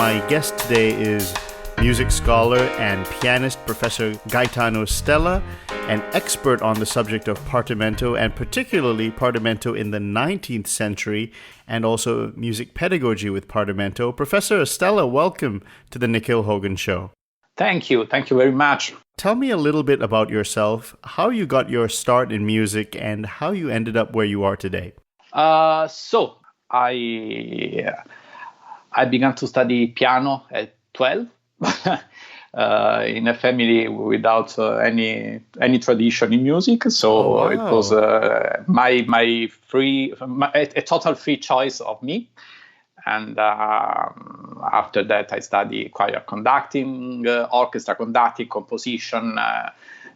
My guest today is music scholar and pianist Professor Gaetano Stella, an expert on the subject of Partimento, and particularly Partimento in the 19th century, and also music pedagogy with Partimento. Professor Stella, welcome to the Nikhil Hogan Show. Thank you very much. Tell me a little bit about yourself, how you got your start in music, and how you ended up where you are today. So I began to study piano at 12 in a family without any tradition in music. So It was a total free choice of me. And after that, I studied choir conducting, orchestra conducting, composition.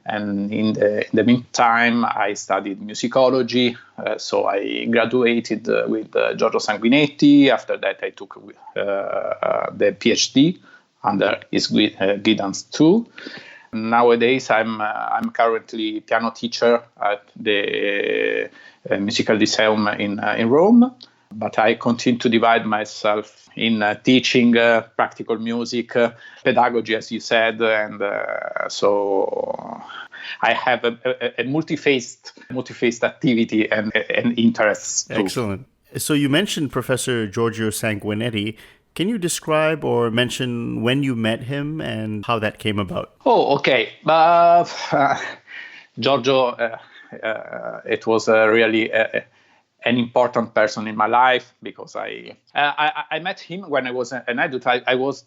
And in the meantime, I studied musicology. So I graduated with Giorgio Sanguinetti. After that, I took the PhD under his guidance too. Nowadays, I'm currently piano teacher at the Musical Lyceum in Rome. But I continue to divide myself in teaching practical music, pedagogy, as you said, and so I have a multi-faced activity and interests too. Excellent. So you mentioned Professor Giorgio Sanguinetti. Can you describe or mention when you met him and how that came about? Oh, okay. Giorgio, it was really an important person in my life because I met him when I was an adult. I was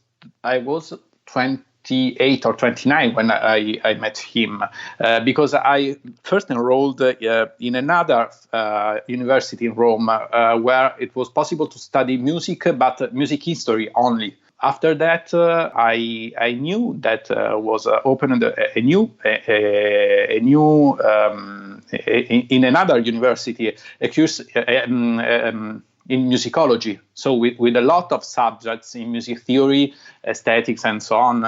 28 or 29 when I met him because I first enrolled in another university in Rome where it was possible to study music, but music history only. After that, I knew that was opened a new in another university a course in musicology. So with a lot of subjects in music theory, aesthetics, and so on.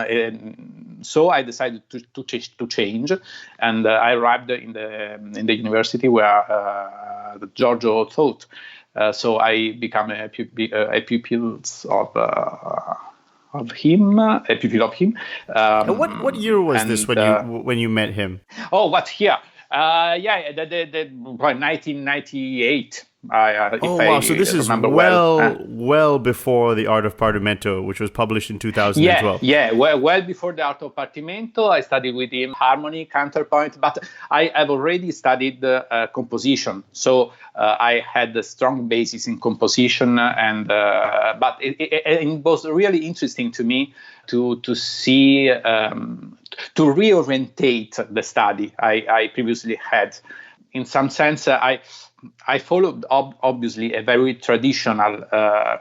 So I decided to change, and I arrived in the university where Giorgio taught. So I became a pupil of him. What year was this when you met him? Oh, what year? 1998. So this is well before The Art of Partimento, which was published in 2012. Well before The Art of Partimento. I studied with him harmony, counterpoint, but I have already studied composition, so I had a strong basis in composition, and but it was really interesting to me to see to reorientate the study I previously had. In some sense, I followed obviously a very traditional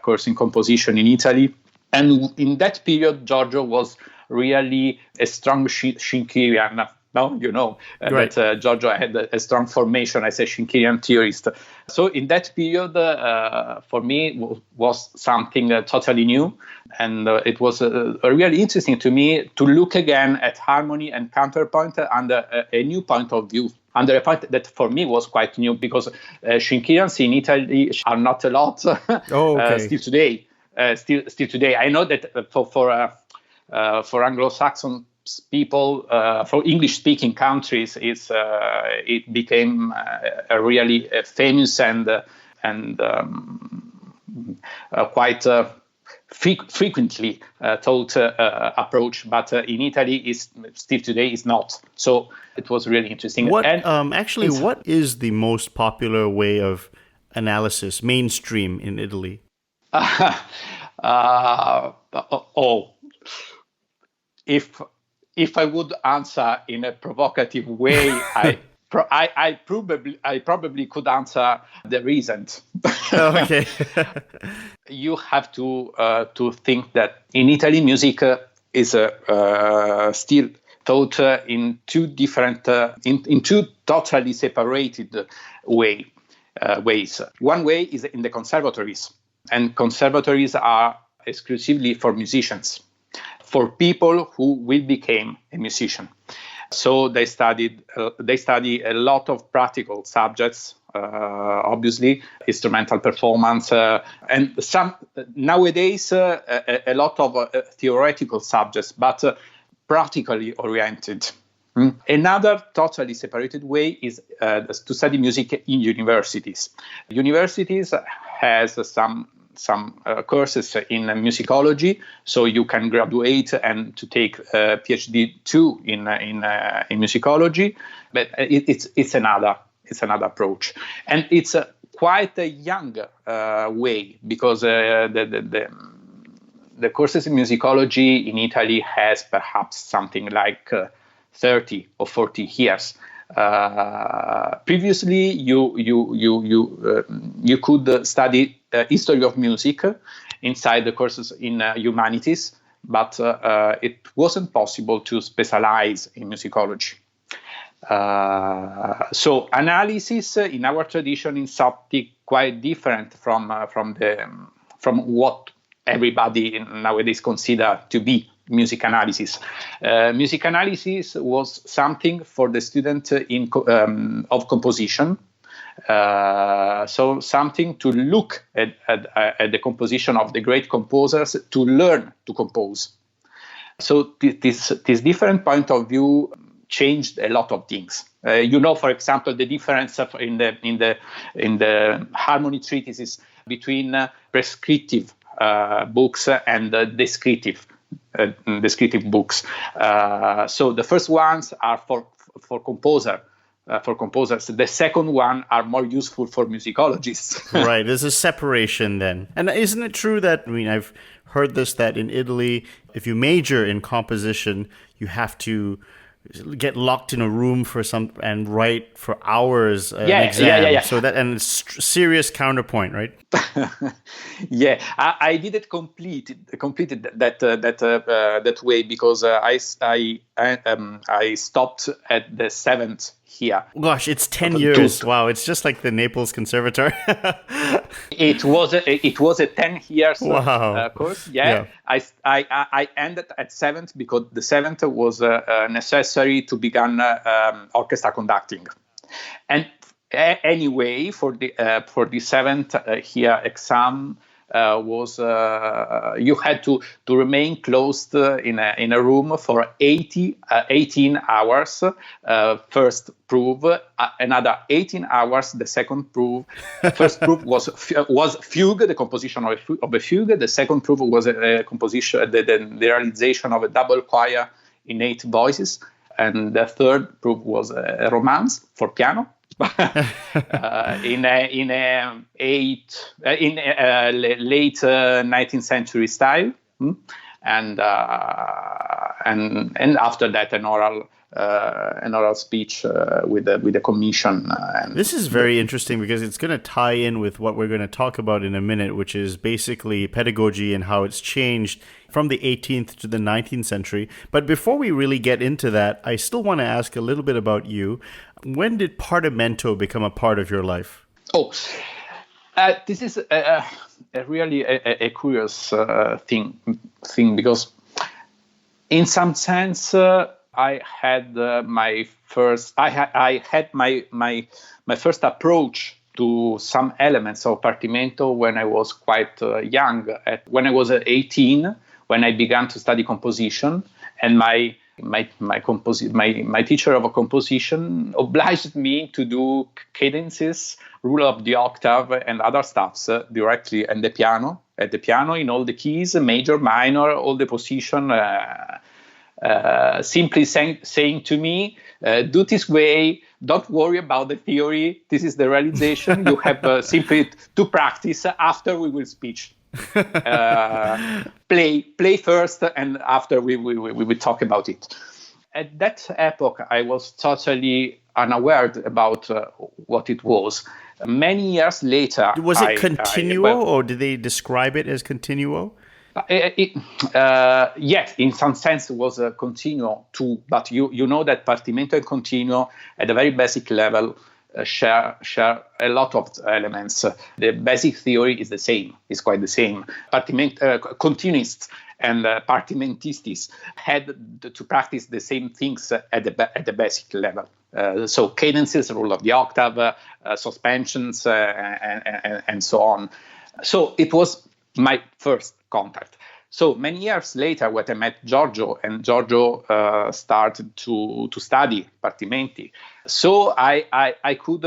course in composition in Italy, and in that period, Giorgio was really a strong Schenkerian. Right. That Giorgio had a strong formation as a Schenkerian theorist. So in that period, for me, was something totally new, and it was really interesting to me to look again at harmony and counterpoint under a new point of view. Under a point that for me was quite new, because Schenkerians in Italy are not a lot still today. Still today, I know that for Anglo-Saxon people, for English-speaking countries, it became a really famous and quite frequently taught approach, but in Italy still today is not. So it was really interesting. What is the most popular way of analysis, mainstream in Italy? If I would answer in a provocative way, I probably could answer there isn't. Okay. You have to think that in Italy, music is still taught in two different, in two totally separated ways. One way is in the conservatories, and conservatories are exclusively for musicians, for people who will become a musician. So they study a lot of practical subjects obviously, instrumental performance, and some nowadays a lot of theoretical subjects, but practically oriented. Another totally separated way is to study music in universities. Universities has some courses in musicology, so you can graduate and to take a PhD too in musicology. But it's another approach, and it's quite a young way, because the courses in musicology in Italy has perhaps something like 30 or 40 years. Previously, you could study history of music inside the courses in humanities, but it wasn't possible to specialize in musicology. So analysis in our tradition is something quite different from what everybody nowadays consider to be music analysis. Music analysis was something for the student of composition. So something to look at the composition of the great composers, to learn to compose. So this different point of view changed a lot of things. For example, the difference in the harmony treatises between prescriptive books and descriptive books. So the first ones are for composers. The second one are more useful for musicologists. Right, there's a separation then. And isn't it true that, I've heard this, that in Italy, if you major in composition, you have to get locked in a room and write for hours an exam. Yeah. So and it's serious counterpoint, right? Yeah, I didn't completed that way, because I stopped at the 7th here. Gosh, it's 10 years. Wow, it's just like the Naples Conservatory. It was a 10 years wow. Course. Yeah. I ended at 7th because the 7th was necessary to begin orchestra conducting, and anyway for the 7th here exam was you had to remain closed in a room for 18 hours. First proof, another 18 hours. The second proof, first proof was fugue, the composition of a fugue. The second proof was a composition, the realization of a double choir in 8 voices, and the third proof was a romance for piano. in late 19th century style, and after that an oral speech with the commission. This is very interesting, because it's going to tie in with what we're going to talk about in a minute, which is basically pedagogy and how it's changed from the 18th to the 19th century. But before we really get into that, I still want to ask a little bit about you. When did Partimento become a part of your life? This is really a curious thing, because in some sense I had my first approach to some elements of Partimento when I was quite young. When I was 18, when I began to study composition, and my teacher of composition obliged me to do cadences, rule of the octave, and other stuffs directly at the piano in all the keys, major, minor, all the position. Simply saying to me, do this way, don't worry about the theory, this is the realization, you have simply to practice, after we will speak. Play first, and after we will talk about it. At that epoch, I was totally unaware about what it was. Many years later... Was it continuo, or did they describe it as continuo? Yes, in some sense it was a continuo too, but you know that Partimento and continuo at a very basic level share a lot of elements. The basic theory is the same, is quite the same. Continuists and partimentists had to practice the same things at the basic level. So cadences, rule of the octave, suspensions, and so on. So it was my first contact. So many years later, when I met Giorgio, and Giorgio started to study Partimenti, so I could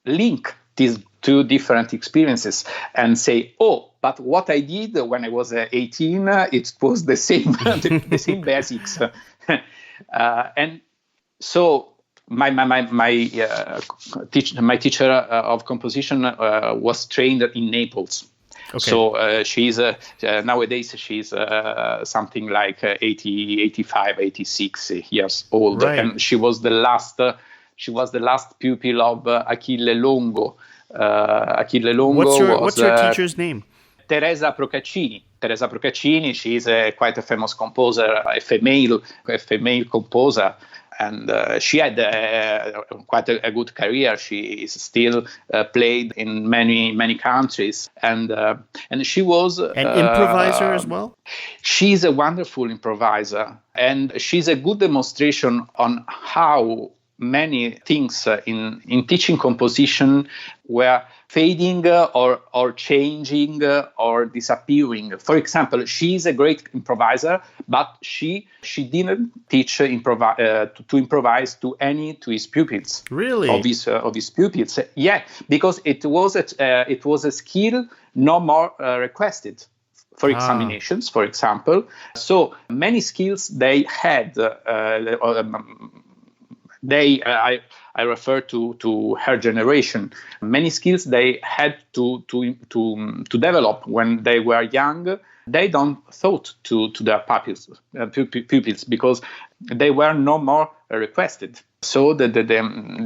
link these two different experiences and say, oh, but what I did when I was 18, it was the same, the same basics. And so my teacher of composition was trained in Naples. Okay. So she's nowadays she's something like 80, 85, 86 years old, right. And she was the last pupil of Achille Longo. Achille Longo what's your teacher's name? Teresa Procaccini. Teresa Procaccini. She's quite a famous composer, a female composer. And she had quite a good career. She is still played in many countries, and she was an improviser as well. She's a wonderful improviser, and she's a good demonstration on how many things in teaching composition were fading or changing or disappearing. For example, she's a great improviser, but she didn't teach to improvise to his pupils. Really? Of his pupils. Yeah, because it was a skill no more requested for examinations, for example. So many skills they had. I refer to her generation. Many skills they had to develop when they were young. They don't thought to their pupils because they were no more requested. So the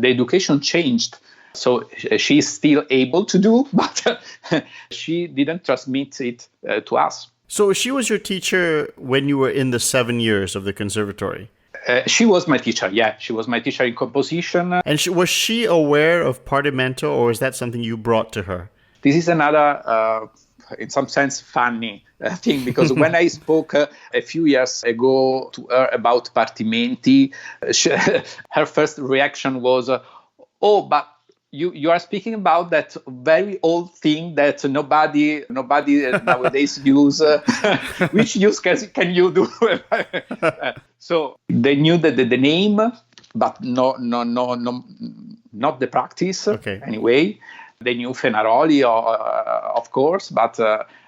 education changed. So she's still able to do, but she didn't transmit it to us. So she was your teacher when you were in the 7 years of the conservatory? She was my teacher, yeah. She was my teacher in composition. And was she aware of Partimento, or is that something you brought to her? This is another, in some sense, funny thing, because when I spoke a few years ago to her about Partimenti, her first reaction was, oh, but you are speaking about that very old thing that nobody nowadays use. Which use can you do? So they knew the name, but no, not the practice. Okay. Anyway, they knew Fenaroli, of course, but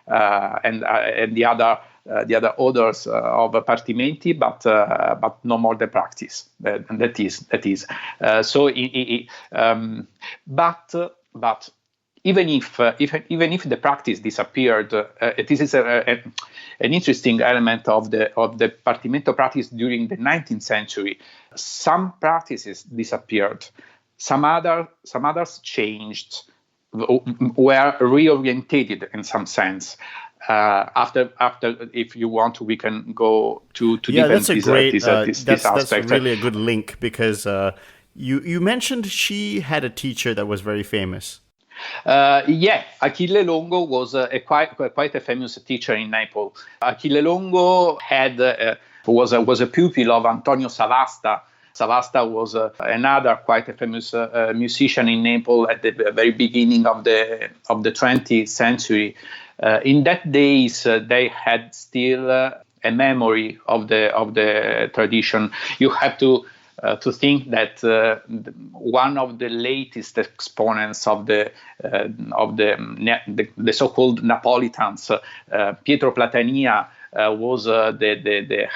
and the other authors of Partimenti, but no more the practice. That is. So, but even if the practice disappeared, this is an interesting element of the Partimento practice during the 19th century. Some practices disappeared, some others changed, were reorientated in some sense. After, if you want, we can go to that's this aspect. That's really a good link, because you mentioned she had a teacher that was very famous. Yeah, Achille Longo was quite a famous teacher in Naples. Achille Longo was a pupil of Antonio Savasta. Savasta was another quite a famous musician in Naples at the very beginning of the 20th century. In that days, they had still a memory of the tradition. You have to think that one of the latest exponents of the so-called Neapolitans, Pietro Platania, was the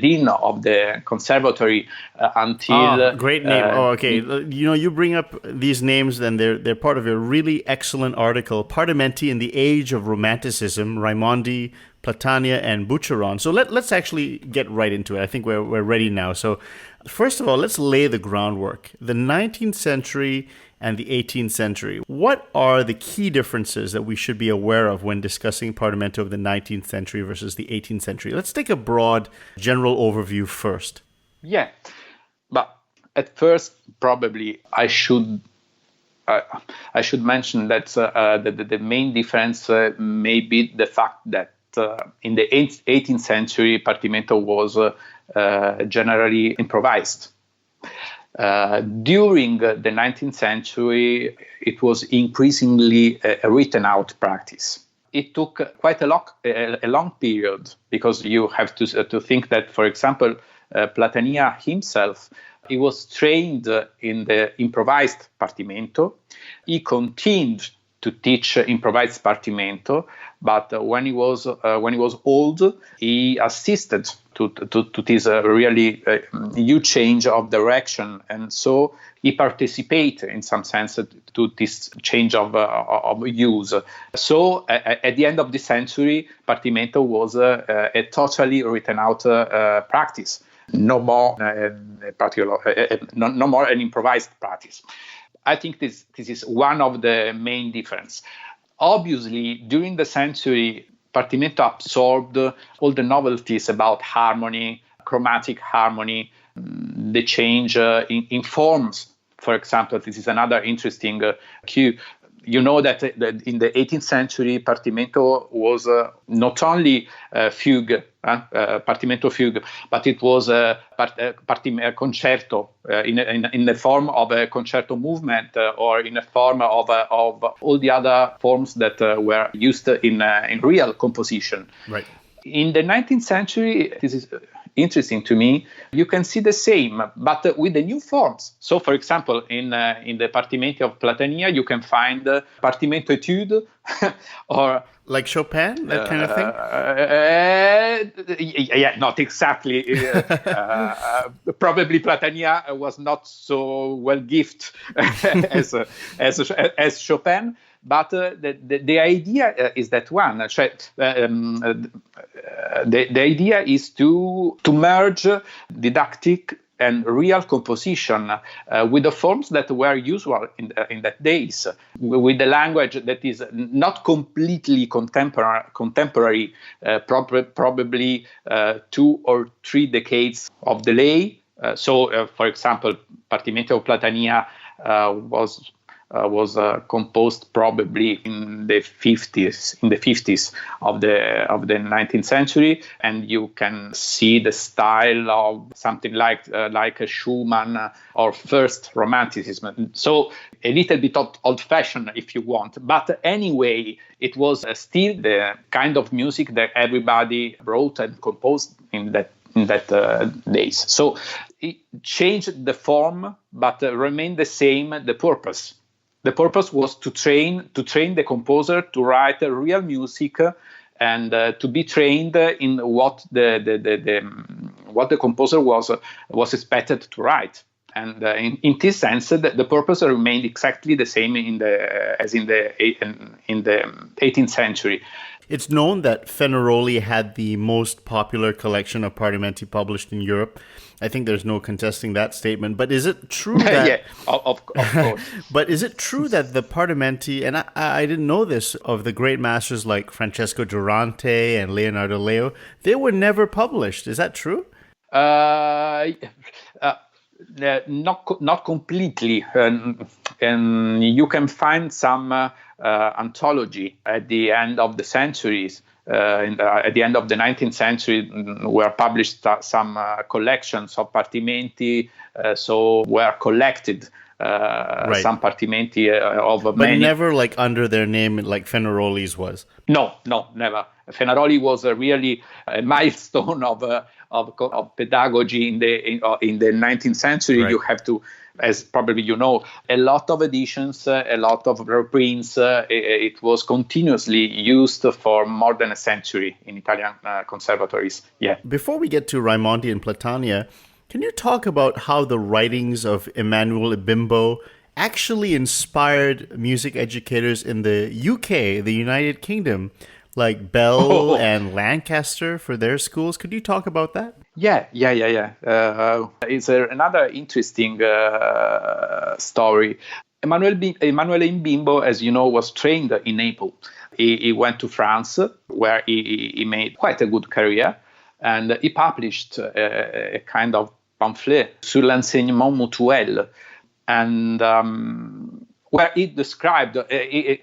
dean of the conservatory until. Great name. Okay. You bring up these names, then they're part of a really excellent article, Partimenti in the Age of Romanticism, Raimondi, Platania, and Bucheron. So let's actually get right into it. I think we're ready now. So first of all, let's lay the groundwork. The 19th century and the 18th century. What are the key differences that we should be aware of when discussing Partimento of the 19th century versus the 18th century? Let's take a broad general overview first. Yeah, but at first, probably I should mention that the main difference may be the fact that in the 18th century, Partimento was generally improvised. During the 19th century, it was increasingly a written out practice. It took quite a long period, because you have to think that, for example, Platania himself, he was trained in the improvised Partimento. He continued to teach improvised Partimento, but when he was old, he assisted to this really huge change of direction, and so he participated in some sense to this change of use. So at the end of the century, Partimento was a totally written out practice. No more no more an improvised practice. I think this is one of the main difference. Obviously, during the century, Partimento absorbed all the novelties about harmony, chromatic harmony, the change in forms. For example, this is another interesting cue. You know that in the 18th century, Partimento was not only fugue, Partimento fugue, but it was a concerto in the form of a concerto movement, or in a form of all the other forms that were used in real composition. Right. In the 19th century, this is interesting to me, you can see the same, but with the new forms. So, for example, in the Partimenti of Platania, you can find Partimento Etude, or like Chopin, that kind of thing. Yeah, not exactly. Probably Platania was not so well gifted as Chopin. But the idea is that one. The idea is to merge didactic and real composition with the forms that were usual in that days, with the language that is not completely contemporary, probably 2 or 3 decades of delay. So, for example, Partimento of Platania was composed probably in the 50s of the 19th century, and you can see the style of something like a Schumann or first Romanticism. So a little bit old-fashioned, if you want, but anyway, it was still the kind of music that everybody wrote and composed in that days. So it changed the form, but remained the same the purpose. The purpose was to train the composer to write real music, and to be trained in what the composer was expected to write. And in this sense, the purpose remained exactly the same as in the 18th century. It's known that Fenaroli had the most popular collection of Partimenti published in Europe. I think there's no contesting that statement. But is it true that... yeah, of course. But is it true that the Partimenti, and I didn't know this, of the great masters like Francesco Durante and Leonardo Leo, they were never published. Is that true? Not completely. And you can find some anthology at the end of the centuries. At the end of the 19th century, were published some collections of Partimenti, so were collected some Partimenti of many. But never like under their name, like Fenaroli's was. No, never. Fenaroli was really a milestone of pedagogy in the 19th century. Right. You have to, as probably you know, a lot of editions, a lot of reprints. It was continuously used for more than a century in Italian conservatories. Yeah. Before we get to Raimondi and Platania, can you talk about how the writings of Emanuel Imbimbo actually inspired music educators in the UK, the United Kingdom, like Bell and Lancaster for their schools? Could you talk about that? Yeah. It's another interesting story. Emanuele Imbimbo, as you know, was trained in Naples. He went to France, where he made quite a good career, and he published a kind of pamphlet sur l'enseignement mutuel. And where he described the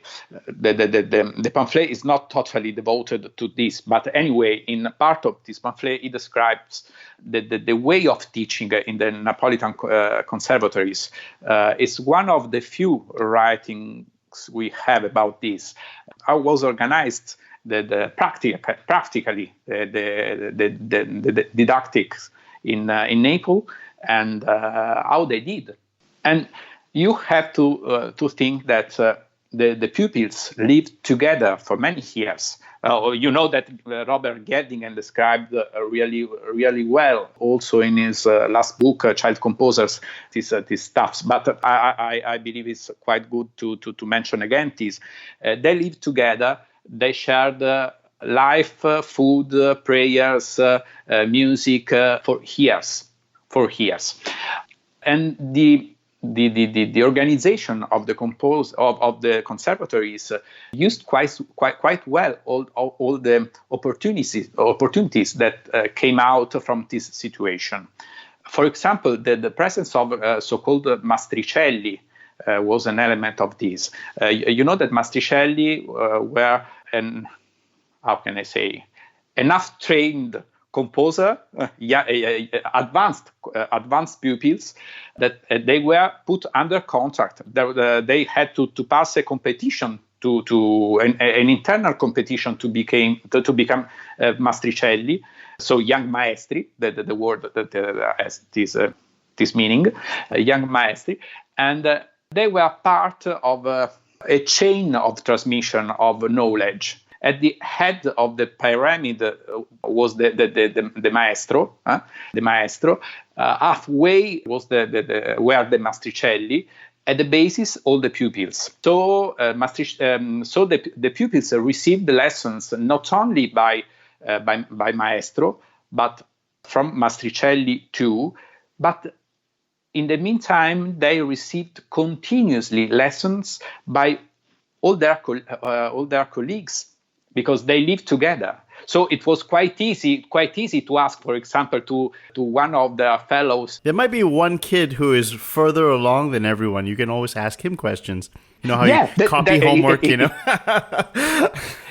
pamphlet is not totally devoted to this, but anyway, in part of this pamphlet, he describes the way of teaching in the Neapolitan conservatories. It's one of the few writings we have about this. How was organized practically the didactics in Naples, and how they did. And you have to think that the pupils lived together for many years. You know that Robert Geldingen described really well, also in his last book, Child Composers, these stuffs. But I believe it's quite good to mention again this. They lived together. They shared life, food, prayers, music for years. And the organization of the conservatories used quite well all the opportunities that came out from this situation. For example, the presence of so-called mastricelli was an element of this. You know that mastricelli were enough trained composer, advanced pupils, that they were put under contract. They had to pass a competition, to an internal competition to become mastricelli, so young maestri, the word that has this meaning, young maestri, and they were part of a chain of transmission of knowledge. At the head of the pyramid was the maestro. The maestro. Halfway was were the mastricelli. At the basis, all the pupils. So, the pupils received the lessons not only by maestro, but from mastricelli too. But in the meantime, they received continuously lessons by all their colleagues, because they lived together. So it was quite easy to ask, for example, to one of the fellows. There might be one kid who is further along than everyone. You can always ask him questions. You know how you copy homework, you know?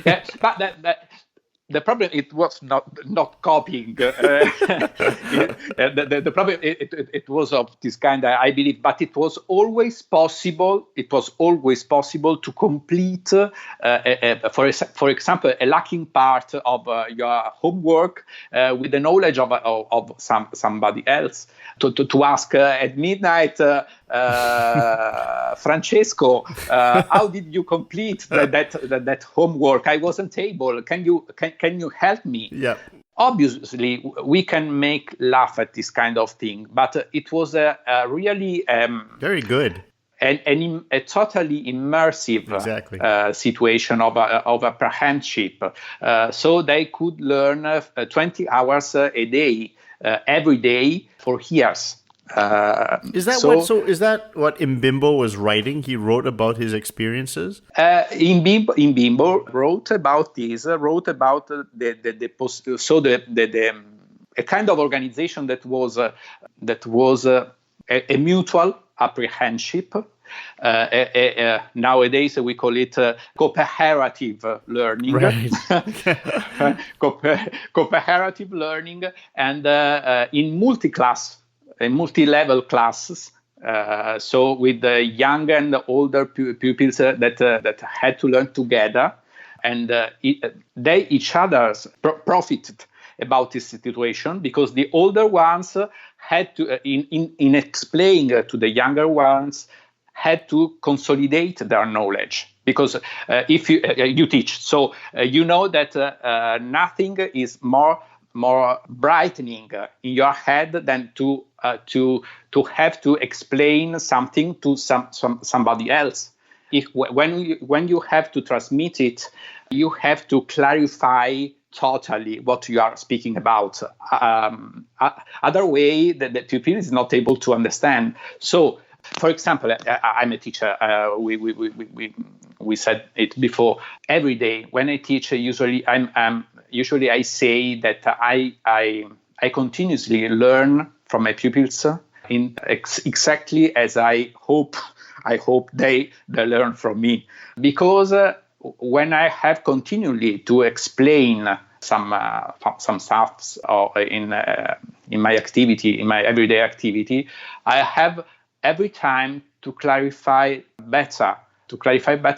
Yeah, but the problem, it was not copying. The problem, it was of this kind, I believe, but it was always possible. It was always possible to complete, for example, a lacking part of your homework with the knowledge of somebody else. To ask at midnight, Francesco, how did you complete that homework? I wasn't able. Can you help me? Yeah. Obviously, we can make laugh at this kind of thing, but it was a really very good and a totally immersive situation of apprehensionship. So they could learn 20 hours a day, every day for years. Is that what Imbimbo was writing? He wrote about his experiences. Imbimbo wrote about this. Wrote about a kind of organization that was a mutual apprehension. Nowadays we call it cooperative learning. Right. Cooperative learning, and in multi-level classes. So with the young and older pupils that had to learn together, and they each other profited about this situation, because the older ones had to, in explaining to the younger ones, had to consolidate their knowledge. Because if you teach, so you know that nothing is more brightening in your head than to have to explain something to somebody else. When you have to transmit it, you have to clarify totally what you are speaking about. Other way, the pupil is not able to understand. So, for example, I'm a teacher. We said it before. Every day when I teach, usually I say that I continuously learn from my pupils in exactly as I hope I hope they learn from me. Because when I have continually to explain some stuff in my activity, in my everyday activity, I have every time to clarify better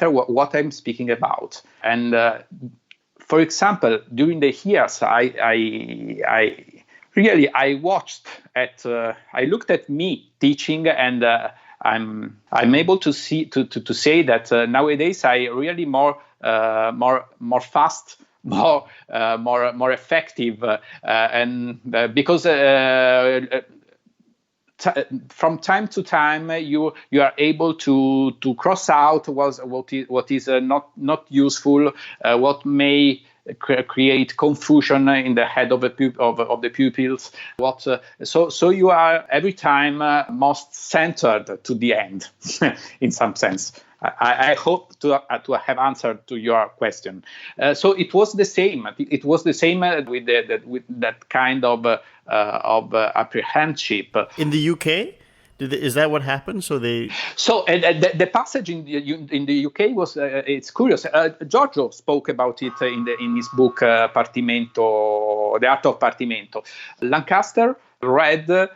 what I'm speaking about. And for example, during the years, I looked at me teaching, and I'm able to see to say that nowadays I really more fast, more effective, and because from time to time you are able to cross out what is not useful, what may create confusion in the head of the pupils. So you are every time most centered to the end, in some sense. I hope to have answered to your question. So it was the same. It was the same with that kind of apprehension. In the UK, is that what happened? So the the passage in the UK was it's curious. Giorgio spoke about it in his book Partimento, The Art of Partimento. Lancaster read the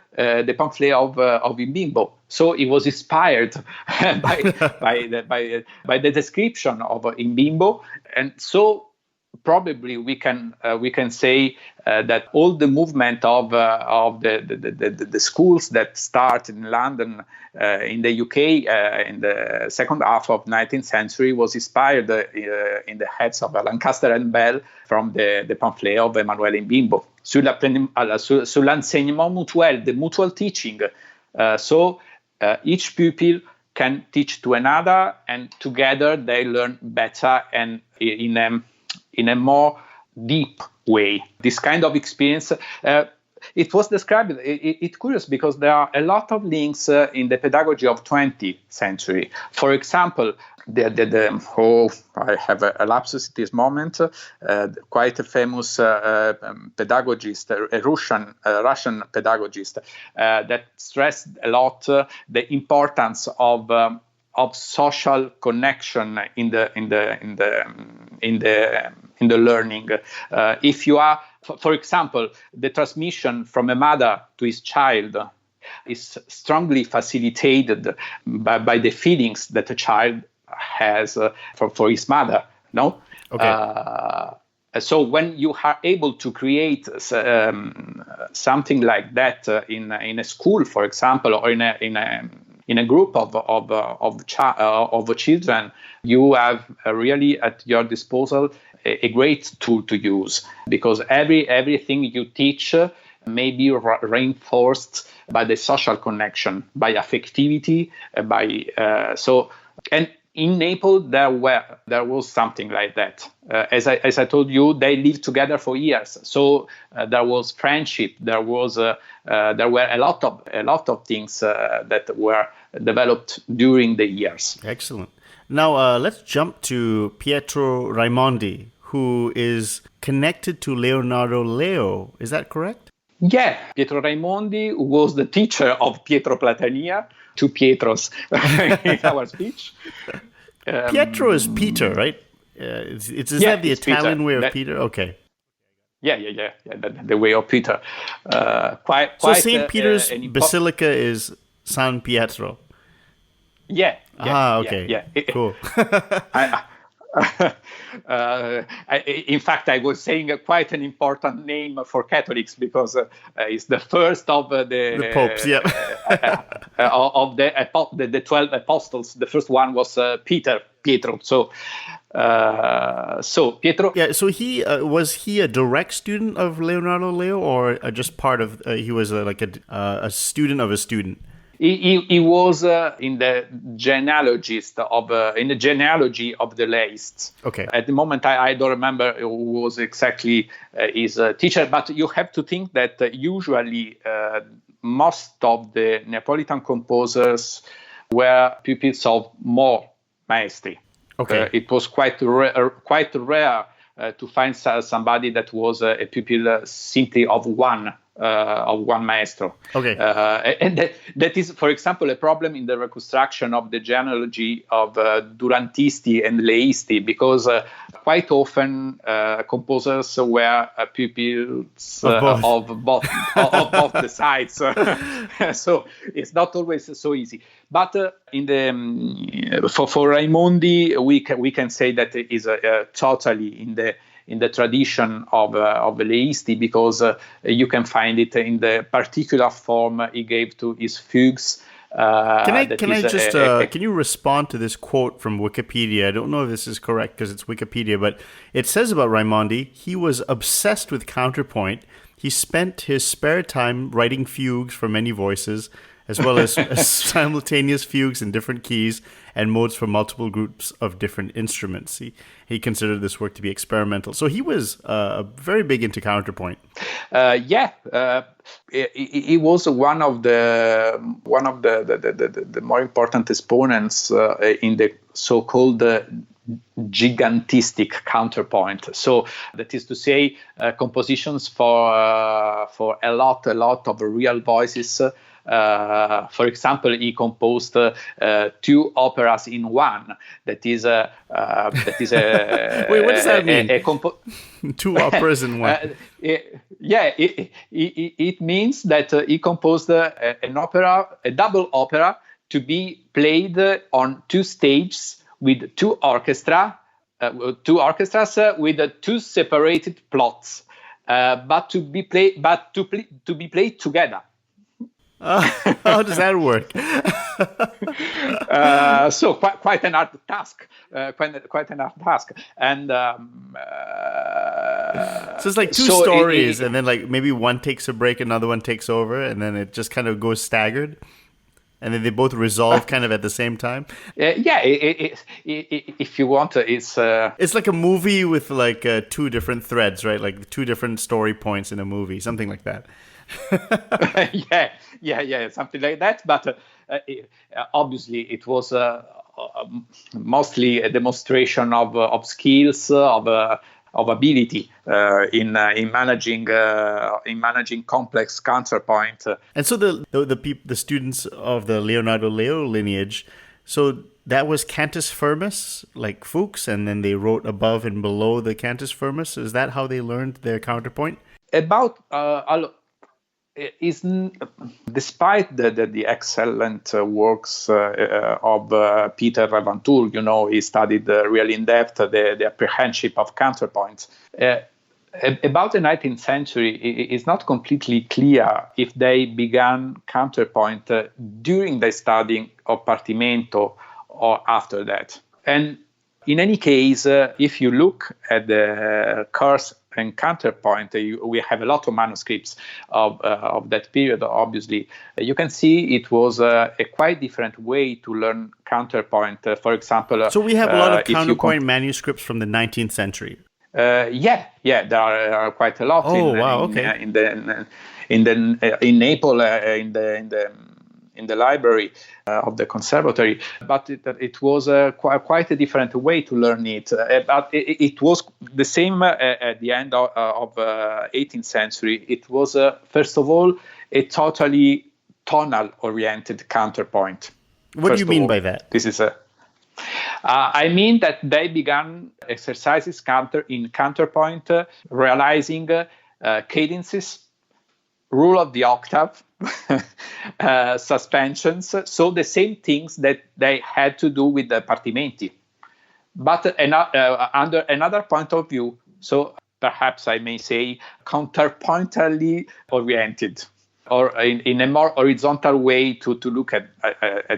pamphlet of Imbimbo, so he was inspired by the description of Imbimbo, and so probably we can say that all the movement of the schools that start in London in the UK in the second half of 19th century was inspired in the heads of Lancaster and Bell from the pamphlet of Emanuele Imbimbo sull'enseignement mutuel, the mutual teaching. So each pupil can teach to another, and together they learn better and in a more deep way. This kind of experience, it was described, it's curious because there are a lot of links in the pedagogy of 20th century. For example, I have a lapsus at this moment, quite a famous pedagogist, a Russian pedagogist, that stressed a lot the importance of social connection in the learning. If you are, for example, the transmission from a mother to his child is strongly facilitated by the feelings that a child has for his mother. No. Okay. So when you are able to create something like that in a school, for example, or in a group of children, you have really at your disposal a great tool to use, because everything you teach may be reinforced by the social connection, by affectivity, and in Naples there was something like that. As I told you, they lived together for years, so there was friendship. There were a lot of things that were developed during the years. Excellent. Now let's jump to Pietro Raimondi, who is connected to Leonardo Leo. Is that correct? Yeah, Pietro Raimondi was the teacher of Pietro Platania, two Pietros in our speech. Pietro is Peter, right? Is that the Italian way of Peter? Okay. Yeah. The way of Peter. So St. Peter's Basilica is San Pietro. Yeah. Okay. Yeah. Cool. In fact, I was saying quite an important name for Catholics, because it's the first of the popes, yeah. Of the 12 apostles. The first one was Pietro. So Pietro. Yeah. So he was he a direct student of Leonardo Leo, or just part of? He was like a student of a student. He was in the genealogy of the Leists. Okay. At the moment, I don't remember who was exactly his teacher, but you have to think that usually most of the Neapolitan composers were pupils of more maestri. Okay. It was quite rare to find somebody that was a pupil simply of one one maestro. Okay. And that is, for example, a problem in the reconstruction of the genealogy of Durantisti and Leisti, because quite often composers were pupils of both the sides. So it's not always so easy. But in the for Raimondi, we can say that it is totally in the tradition of Leisti, because you can find it in the particular form he gave to his fugues. Can you respond to this quote from Wikipedia? I don't know if this is correct because it's Wikipedia, but it says about Raimondi, he was obsessed with counterpoint. He spent his spare time writing fugues for many voices, as well as simultaneous fugues in different keys and modes for multiple groups of different instruments. He considered this work to be experimental. So he was very big into counterpoint. He was one of the more important exponents in the so-called gigantistic counterpoint. So that is to say, compositions for a lot of real voices. For example, he composed 2 operas in one. That is a Wait, what does that mean? 2 operas in one. It means that he composed an opera, a double opera, to be played on 2 stages with 2 orchestras with 2 separated plots, but to be played together. How does that work? So quite an hard task. Quite an hard task. And so it's like 2 stories, and then like maybe one takes a break, another one takes over, and then it just kind of goes staggered, and then they both resolve kind of at the same time. If you want, it's like a movie with like 2 different threads, right? Like 2 different story points in a movie, something like that. Something like that. But obviously, it was mostly a demonstration of skills, of ability in managing complex counterpoint. And so the students of the Leonardo Leo lineage, so that was cantus firmus, like Fuchs, and then they wrote above and below the cantus firmus. Is that how they learned their counterpoint? Despite the excellent works of Peter Raimondi, he studied really in depth the apprehension of counterpoints. About the 19th century, it's not completely clear if they began counterpoint during the studying of Partimento or after that. And in any case, if you look at the course and counterpoint, we have a lot of manuscripts of that period, obviously. You can see it was a quite different way to learn counterpoint. For example... So we have a lot of counterpoint manuscripts from the 19th century. There are quite a lot. In Naples, in the library of the conservatory, but it was quite a different way to learn it. But it was the same at the end of 18th century. It was first of all a totally tonal-oriented counterpoint. What do you mean by that? This is I mean that they began exercises in counterpoint, realizing cadences, rule of the octave, suspensions, so the same things that they had to do with the partimenti, but under another point of view, so perhaps I may say counterpointally oriented, or in a more horizontal way to look at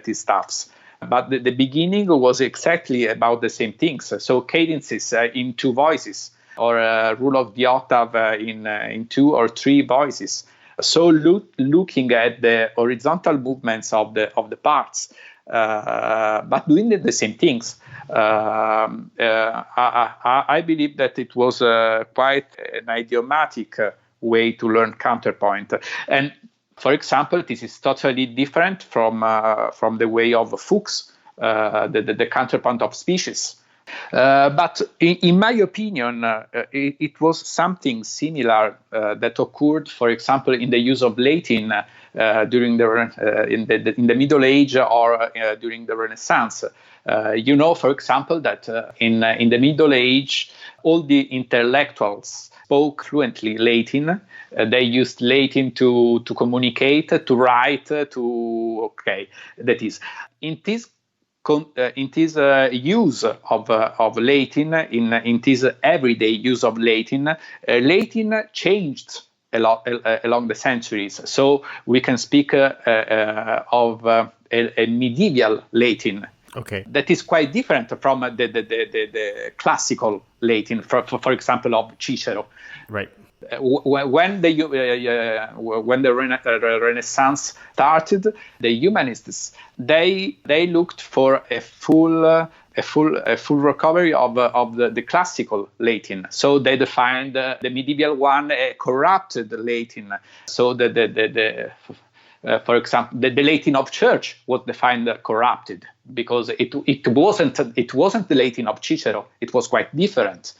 these stuffs. But the beginning was exactly about the same things, so cadences in 2 voices, or rule of the octave in 2 or 3 voices. So looking at the horizontal movements of the parts, but doing the same things. I believe that it was quite an idiomatic way to learn counterpoint. And for example, this is totally different from the way of Fuchs, the counterpoint of species. But in my opinion, it was something similar that occurred, for example, in the use of Latin during in the Middle Age or during the Renaissance. For example, that in the Middle Age, all the intellectuals spoke fluently Latin. They used Latin to communicate, to write, that is. In this use of Latin, in this everyday use of Latin, Latin changed a lot along the centuries. So we can speak of a medieval Latin. Okay. That is quite different from the classical Latin, for example, of Cicero. Right. When the Renaissance started, the humanists they looked for a full recovery of the classical Latin. So they defined the medieval one a corrupted Latin. So for example, the Latin of Church was defined corrupted because it wasn't the Latin of Cicero. It was quite different.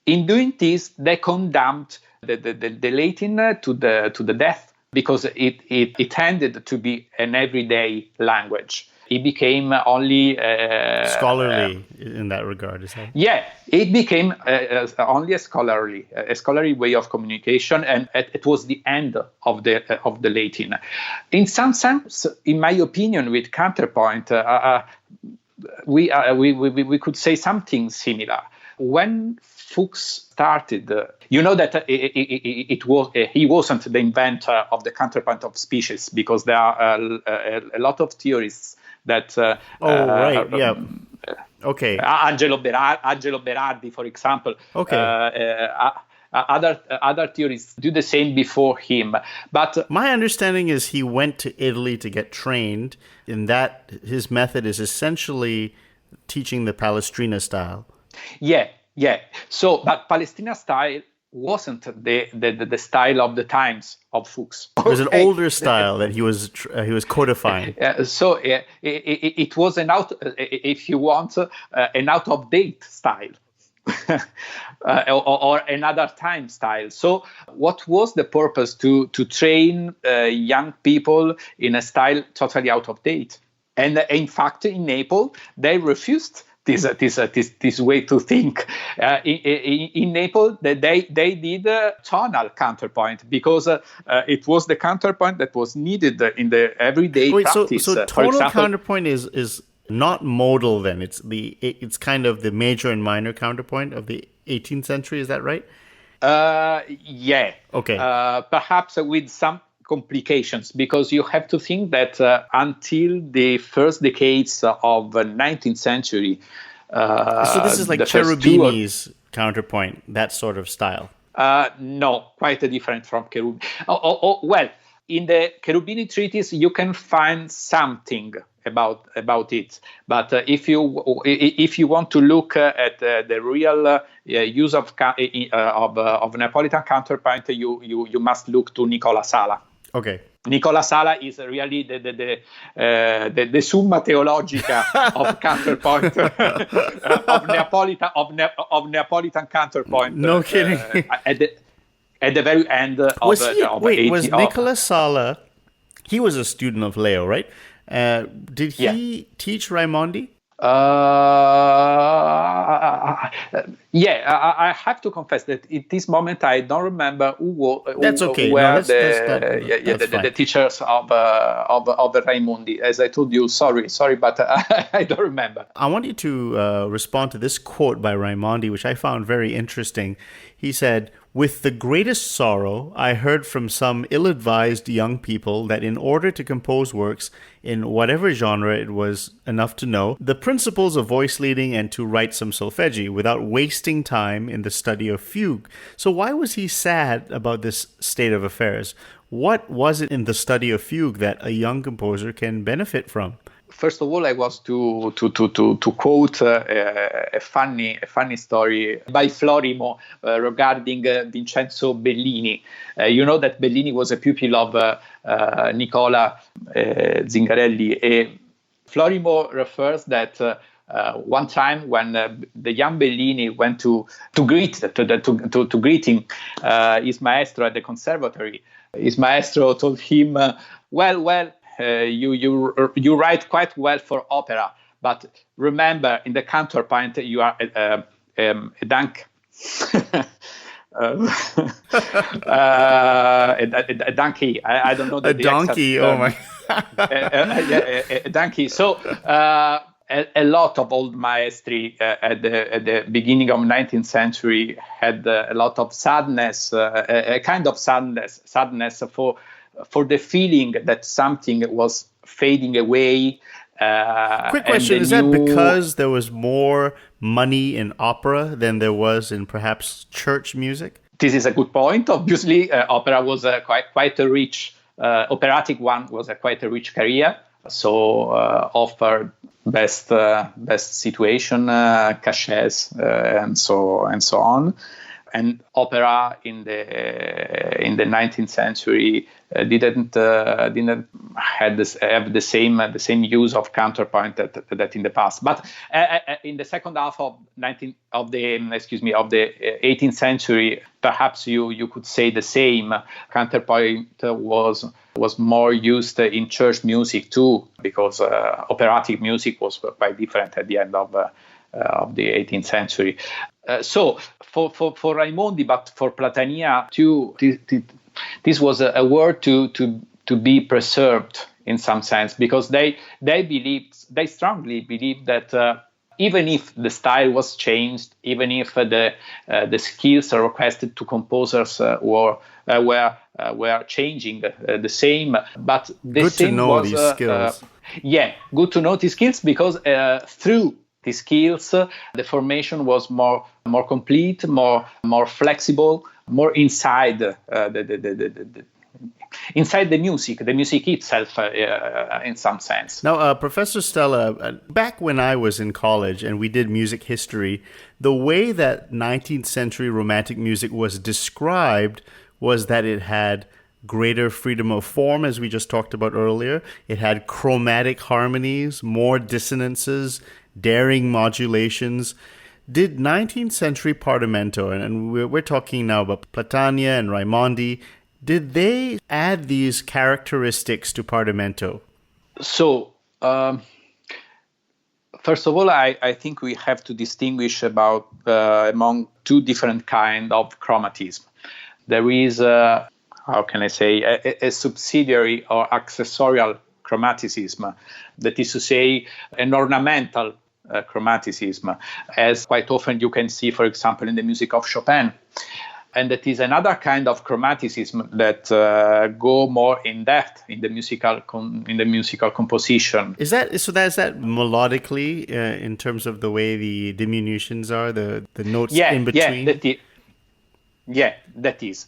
In doing this, they condemned the Latin to the death because it tended to be an everyday language. It became only scholarly in that regard, is that? Yeah, it became only a scholarly way of communication, and it was the end of the Latin. In some sense, in my opinion, with counterpoint, we could say something similar. When Fuchs started, you know that he wasn't the inventor of the counterpoint of species, because there are a lot of theorists that. Okay. Angelo Berardi, for example. Okay. Other theorists do the same before him, but my understanding is he went to Italy to get trained. In that, his method is essentially teaching the Palestrina style. Yeah. So, but Palestrina style wasn't the style of the times of Fuchs. It was an older style that he was codifying. So it was an out of date style. or another time style. So what was the purpose to train young people in a style totally out of date? And in fact, in Naples, they refused this way to think. In Naples, they did tonal counterpoint because it was the counterpoint that was needed in the everyday practice. So tonal counterpoint is not modal then. It's kind of the major and minor counterpoint of the 18th century. Is that right? Yeah. Okay. Perhaps with some complications, because you have to think that until the first decades of the 19th century. So this is like Cherubini's counterpoint, that sort of style. No, quite different from Cherubini. Well, in the Cherubini treatise, you can find something about it, but if you want to look at the real use of Neapolitan counterpoint, you must look to Nicola Sala. Okay. Nicola Sala is really the summa theologica of counterpoint of Neapolitan counterpoint. No kidding. At the very end was Nicola Sala? He was a student of Leo, right? Did he teach Raimondi? I have to confess that at this moment I don't remember who were the teachers of Raimondi. As I told you, sorry, but I don't remember. I want you to respond to this quote by Raimondi, which I found very interesting. He said, "With the greatest sorrow, I heard from some ill-advised young people that in order to compose works in whatever genre it was enough to know the principles of voice leading and to write some solfeggi without wasting time in the study of fugue." So why was he sad about this state of affairs? What was it in the study of fugue that a young composer can benefit from? First of all, I was to quote a funny story by Florimo regarding Vincenzo Bellini. You know that Bellini was a pupil of Nicola Zingarelli. Florimo refers that one time when the young Bellini went to greet his maestro at the conservatory, his maestro told him, you write quite well for opera, but remember, in the counterpoint, you are a donkey. A donkey. I don't know. A donkey. Oh my. A donkey. So a lot of old maestri at the beginning of 19th century had a lot of sadness, a kind of sadness for the feeling that something was fading away. Quick question, is that because there was more money in opera than there was in perhaps church music? This is a good point. Obviously, opera was quite a rich, operatic one was quite a rich career. So offered best situation, cachets, and so on. And opera in the 19th century didn't have the same use of counterpoint that in the past. But in the second half of the 18th century, perhaps you could say the same. Counterpoint was more used in church music too, because operatic music was quite different at the end of the 18th century. So for Raimondi, but for Platania too, this was a word to be preserved in some sense, because they strongly believed that even if the style was changed, even if the skills requested to composers were changing the same, but the good same to know was, these skills. Good to know these skills, because through the skills, the formation was more complete, more flexible, more inside inside the music itself, in some sense. Now, Professor Stella, back when I was in college and we did music history, the way that 19th century Romantic music was described was that it had greater freedom of form, as we just talked about earlier. It had chromatic harmonies, more dissonances, daring modulations. Did 19th century Partimento, and we're talking now about Platania and Raimondi, did they add these characteristics to Partimento? So, first of all, I think we have to distinguish among two different kinds of chromatism. There is, a subsidiary or accessorial chromaticism, that is to say, an ornamental chromaticism, as quite often you can see, for example, in the music of Chopin. And that is another kind of chromaticism that go more in depth in the musical composition. Is that melodically in terms of the way the diminutions are, the notes in between? That is.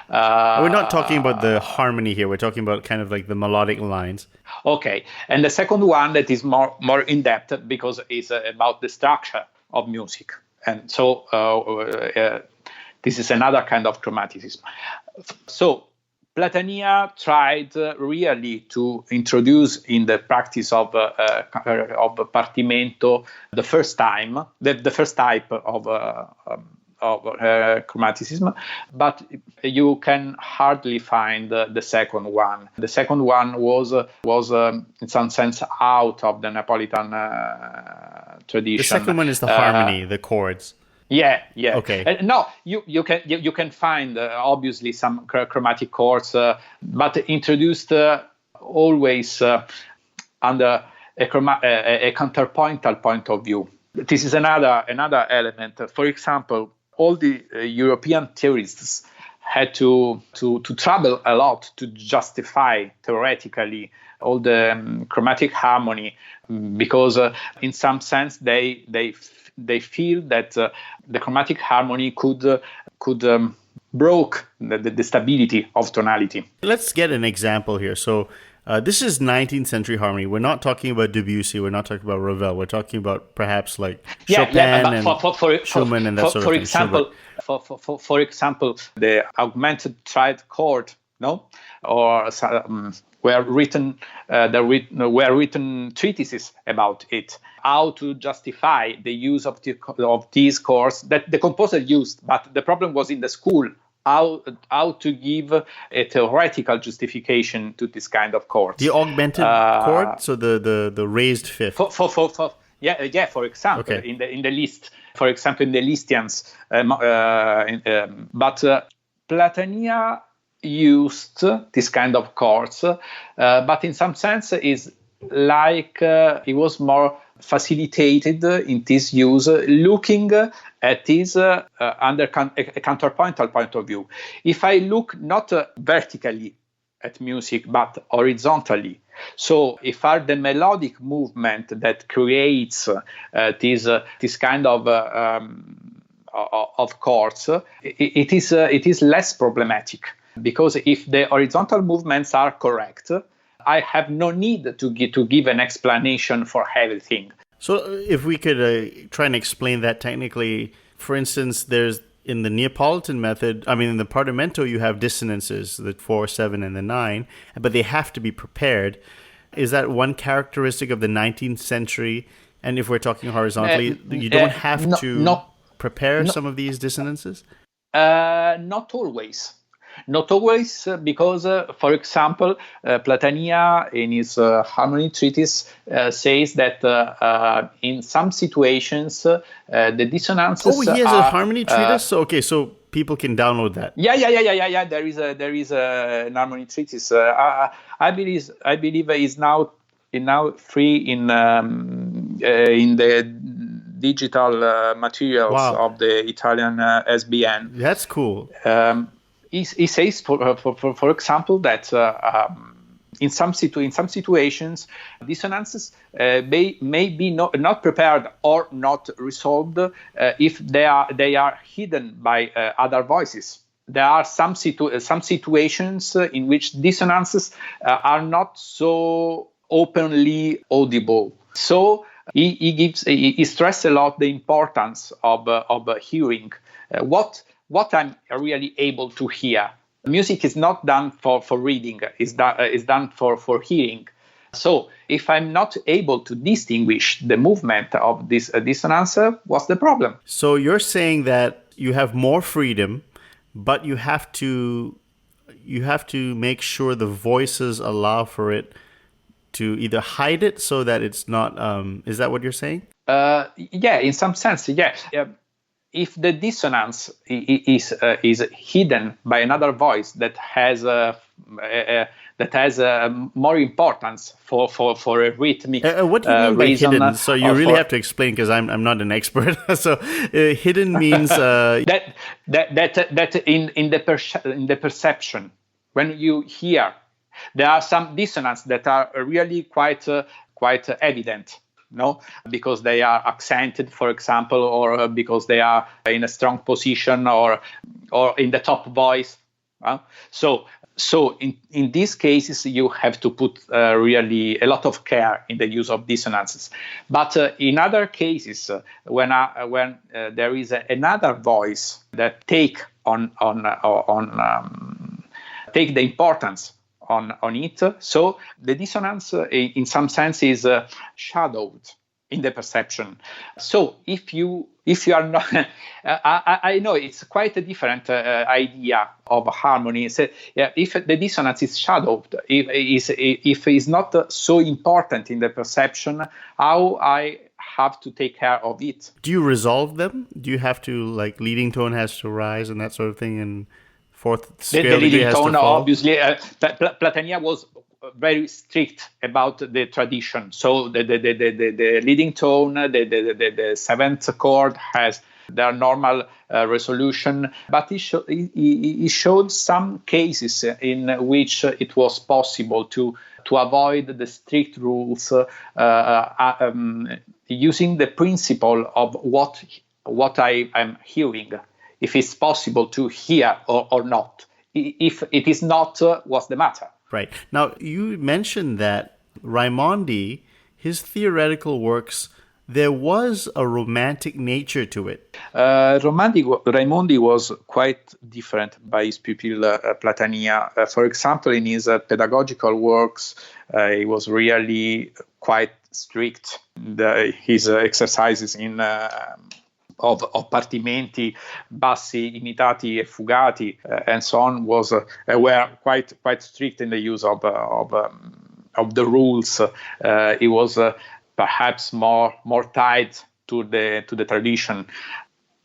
We're not talking about the harmony here. We're talking about kind of like the melodic lines. Okay, and the second one that is more in depth, because it's about the structure of music, and so this is another kind of chromaticism. So Platania tried really to introduce in the practice of Partimento the first type of chromaticism, but you can hardly find the second one. The second one was in some sense out of the Neapolitan tradition. The second one is the harmony, the chords. Yeah. Okay. No, you can find obviously some chromatic chords, but introduced always under a counterpointal point of view. This is another element. For example, all the European theorists had to travel a lot to justify theoretically all the chromatic harmony, because in some sense they feel that the chromatic harmony could broke the stability of tonality. Let's get an example here. So this is 19th century harmony. We're not talking about Debussy. We're not talking about Ravel. We're talking about perhaps like Chopin and Schumann and that sort of thing. For example, the augmented triad chord, no, or were written were written treatises about it, how to justify the use of these chords that the composer used, but the problem was in the school. How to give a theoretical justification to this kind of chords. The augmented chord, so the raised fifth. For example, Okay. in the list, for example, in the Listians, but Platania used this kind of chords, but in some sense is like it was more facilitated in this use, looking at this under a counterpointal point of view. If I look not vertically at music, but horizontally, so if are the melodic movement that creates this kind of chords, it is less problematic, because if the horizontal movements are correct, I have no need to give an explanation for everything. So if we could try and explain that technically, for instance, there's in the Neapolitan method, in the Partimento, you have dissonances, the 4, 7, and the 9, but they have to be prepared. Is that one characteristic of the 19th century? And if we're talking horizontally, you don't have to prepare some of these dissonances? Not always. Not always, because, for example, Platania in his harmony treatise says that in some situations the dissonances. Oh, he has a harmony treatise. So people can download that. Yeah. There is an harmony treatise. I believe is now free in the digital materials of the Italian SBN. That's cool. He says, for example, that in some situations, dissonances may be not prepared or not resolved if they are hidden by other voices. There are some situations in which dissonances are not so openly audible. So he stresses a lot the importance of hearing. What I'm really able to hear. Music is not done for reading, is done for hearing. So if I'm not able to distinguish the movement of this dissonance, what's the problem? So you're saying that you have more freedom, but you have to make sure the voices allow for it to either hide it so that it's not. Is that what you're saying? Yeah, in some sense, yeah. If the dissonance is hidden by another voice that has more importance for a rhythmic what do you mean by reason, hidden? So you really have to explain, because I'm not an expert. So hidden means that in the perception, when you hear, there are some dissonances that are really quite evident. No, because they are accented, for example, or because they are in a strong position, or in the top voice. So in these cases, you have to put really a lot of care in the use of dissonances. But in other cases, when there is another voice that take the importance on it, so the dissonance in some sense is shadowed in the perception. So if you are not, I know it's quite a different idea of harmony. So, if the dissonance is shadowed, if it's not so important in the perception, how I have to take care of it? Do you resolve them? Do you have to, like, leading tone has to rise and that sort of thing, and fourth scale the leading has tone, to fall? obviously, Platania was very strict about the tradition. So the leading tone, the seventh chord has their normal resolution, but he showed some cases in which it was possible to avoid the strict rules, using the principle of what I am hearing. If it's possible to hear or not. If it is not, what's the matter? Right. Now, you mentioned that Raimondi, his theoretical works there was a romantic nature to it. Raimondi was quite different by his pupil Platania. For example, in his pedagogical works, he was really quite strict. His exercises of partimenti, bassi, imitati, e fugati, and so on were quite strict in the use of the rules. He was perhaps more tied to the tradition.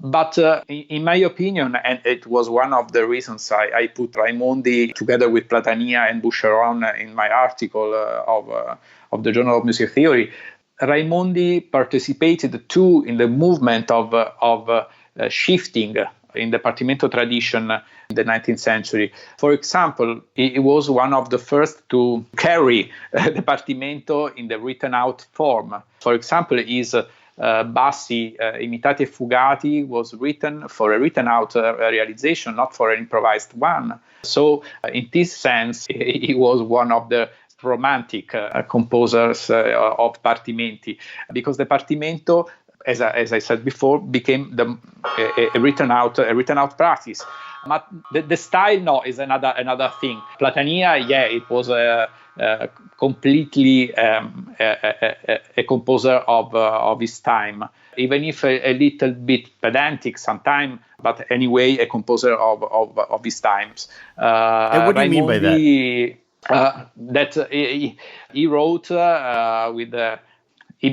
But in my opinion, and it was one of the reasons I put Raimondi together with Platania and Boucheron in my article of the Journal of Music Theory, Raimondi participated too in the movement of shifting in the Partimento tradition in the 19th century. For example, he was one of the first to carry the Partimento in the written out form. For example, his Bassi, Imitati e Fugati was written for a written out realization, not for an improvised one. So in this sense, he was one of the romantic composers of Partimenti, because the Partimento, as I said before, became a written out practice. But the style, is another thing. Platania, it was completely a composer of his time, even if a little bit pedantic sometimes, but anyway, a composer of his times. And what do you mean by that? That he wrote with he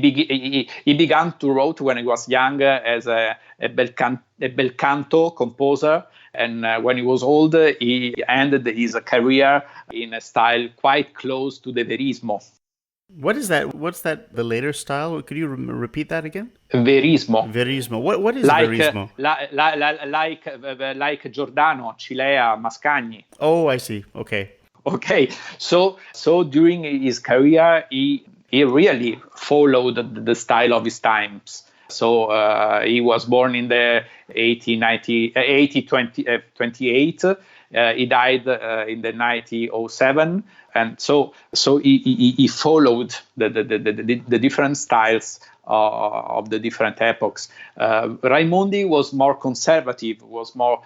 began to write when he was young as a bel canto composer, and when he was old, he ended his career in a style quite close to the verismo. What is that? What's that? The later style? Could you repeat that again? Verismo. Verismo. What is verismo? Like Giordano, Cilea, Mascagni. Oh, I see. Okay. So during his career, he really followed the style of his times. So he was born in the 1828. He died in the 1907, and so he followed the different styles of the different epochs. Raimondi was more conservative, was more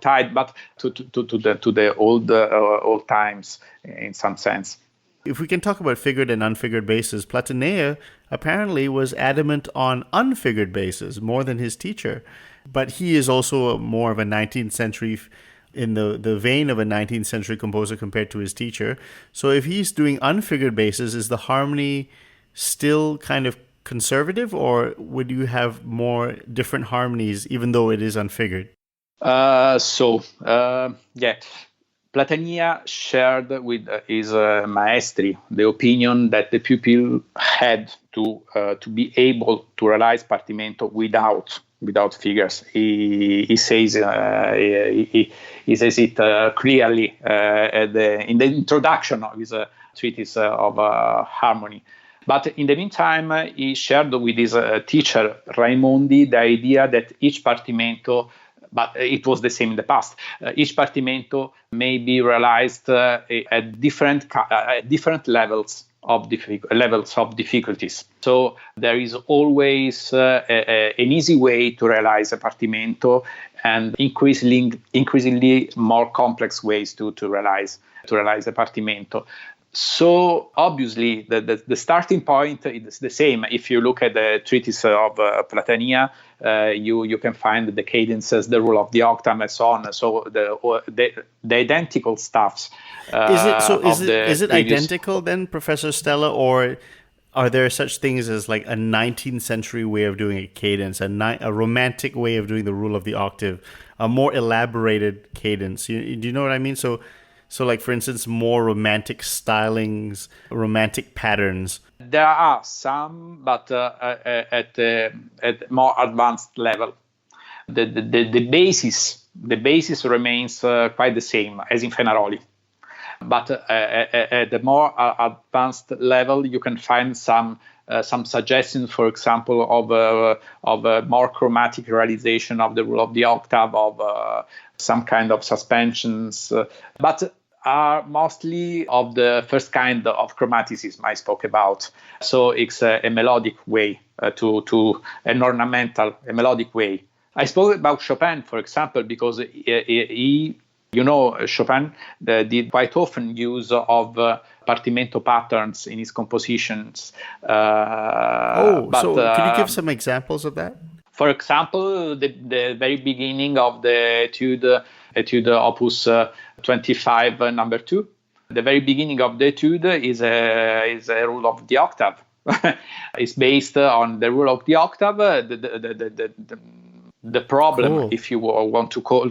tied, but to the old times in some sense. If we can talk about figured and unfigured basses, Platania apparently was adamant on unfigured basses more than his teacher. But he is also more of a 19th century, in the vein of a 19th century composer compared to his teacher. So if he's doing unfigured basses, is the harmony still kind of conservative, or would you have more different harmonies even though it is unfigured? Platania shared with his maestri the opinion that the pupil had to be able to realize Partimento without figures. He says he says it clearly in the introduction of his treatise of harmony. But in the meantime, he shared with his teacher Raimondi the idea that each Partimento, but it was the same in the past, each Partimento may be realized at different levels of difficulties. So there is always an easy way to realize a Partimento, and increasingly more complex ways to realize a Partimento. So obviously the starting point is the same. If you look at the treatise of Platania, you can find the cadences, the rule of the octave, and so on. So the identical stuffs. Is it identical then, Professor Stella, or are there such things as like a 19th century way of doing a cadence, a romantic way of doing the rule of the octave, a more elaborated cadence? Do you know what I mean? So like, for instance, more romantic stylings, romantic patterns. There are some, but at more advanced level. The basis remains quite the same as in Fenaroli. But at the more advanced level, you can find some suggestions, for example, of a more chromatic realization of the rule of the octave, of some kind of suspensions. But are mostly of the first kind of chromaticism I spoke about. So it's a melodic way to an ornamental, a melodic way. I spoke about Chopin, for example, because he Chopin did quite often use of partimento patterns in his compositions. So could you give some examples of that? For example, the very beginning of the Etude Opus 25, number 2. The very beginning of the etude is a rule of the octave. It's based on the rule of the octave. The problem, if you want to call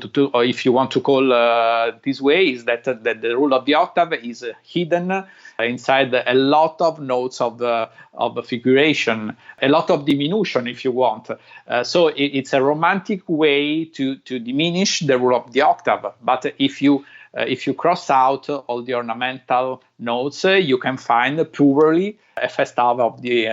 this way, is that the rule of the octave is hidden inside a lot of notes of figuration, a lot of diminution, if you want. So it's a romantic way to diminish the rule of the octave. But if you cross out all the ornamental notes, you can find purely a first half of the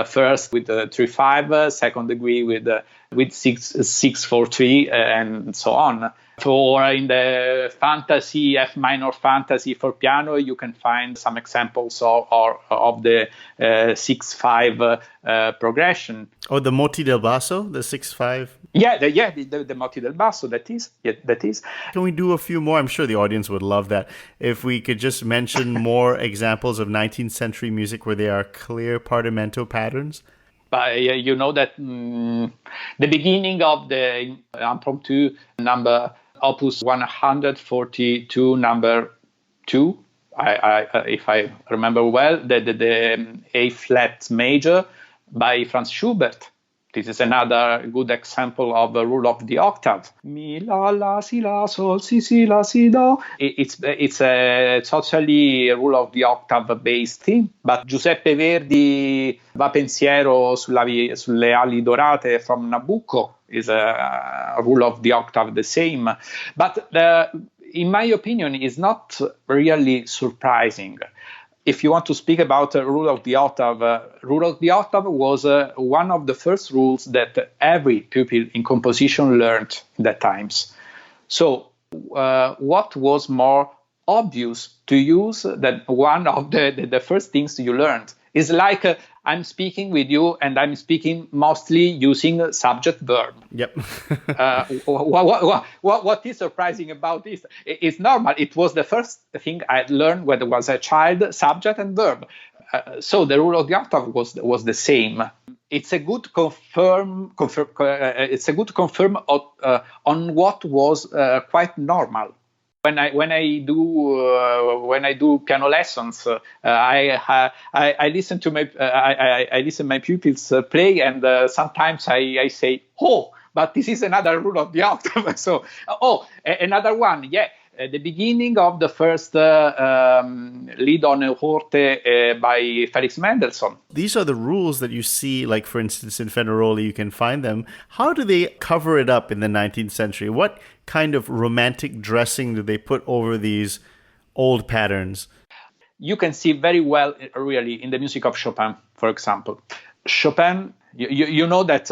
first with 3/5, second degree with 6/4/3, and so on. For in the fantasy, F minor fantasy for piano, you can find some examples of the 6/5 progression. Oh, the Moti del Basso, the 6/5. Yeah, the Moti del Basso. That is. Can we do a few more? I'm sure the audience would love that. If we could just mention more examples of 19th century music where there are clear partimento patterns. But you know that the beginning of the impromptu number Opus 142, number 2, if I remember well, the A flat major by Franz Schubert. This is another good example of a rule of the octave. Mi, la, la, si, la, sol, si, la, si, do. It's a totally rule of the octave based theme. But Giuseppe Verdi, Va pensiero sulle ali dorate from Nabucco is a rule of the octave the same. But in my opinion, is not really surprising. If you want to speak about rule of the octave was one of the first rules that every pupil in composition learned in that times. So what was more obvious to use than one of the first things you learned? It's like I'm speaking with you and I'm speaking mostly using subject verb. Yep. What is surprising about this? It's normal. It was the first thing I learned when I was a child, subject and verb. So the rule of the octave was the same. It's a good confirm on what was quite normal. When I do piano lessons, I listen to my pupils play, and sometimes I say, "Oh, but this is another rule of the octave." So, another one, yeah. The beginning of the first Lied ohne Horte by Felix Mendelssohn. These are the rules that you see, like, for instance, in Fenaroli, you can find them. How do they cover it up in the 19th century? What kind of romantic dressing do they put over these old patterns? You can see very well, really, in the music of Chopin, for example. Chopin, you know that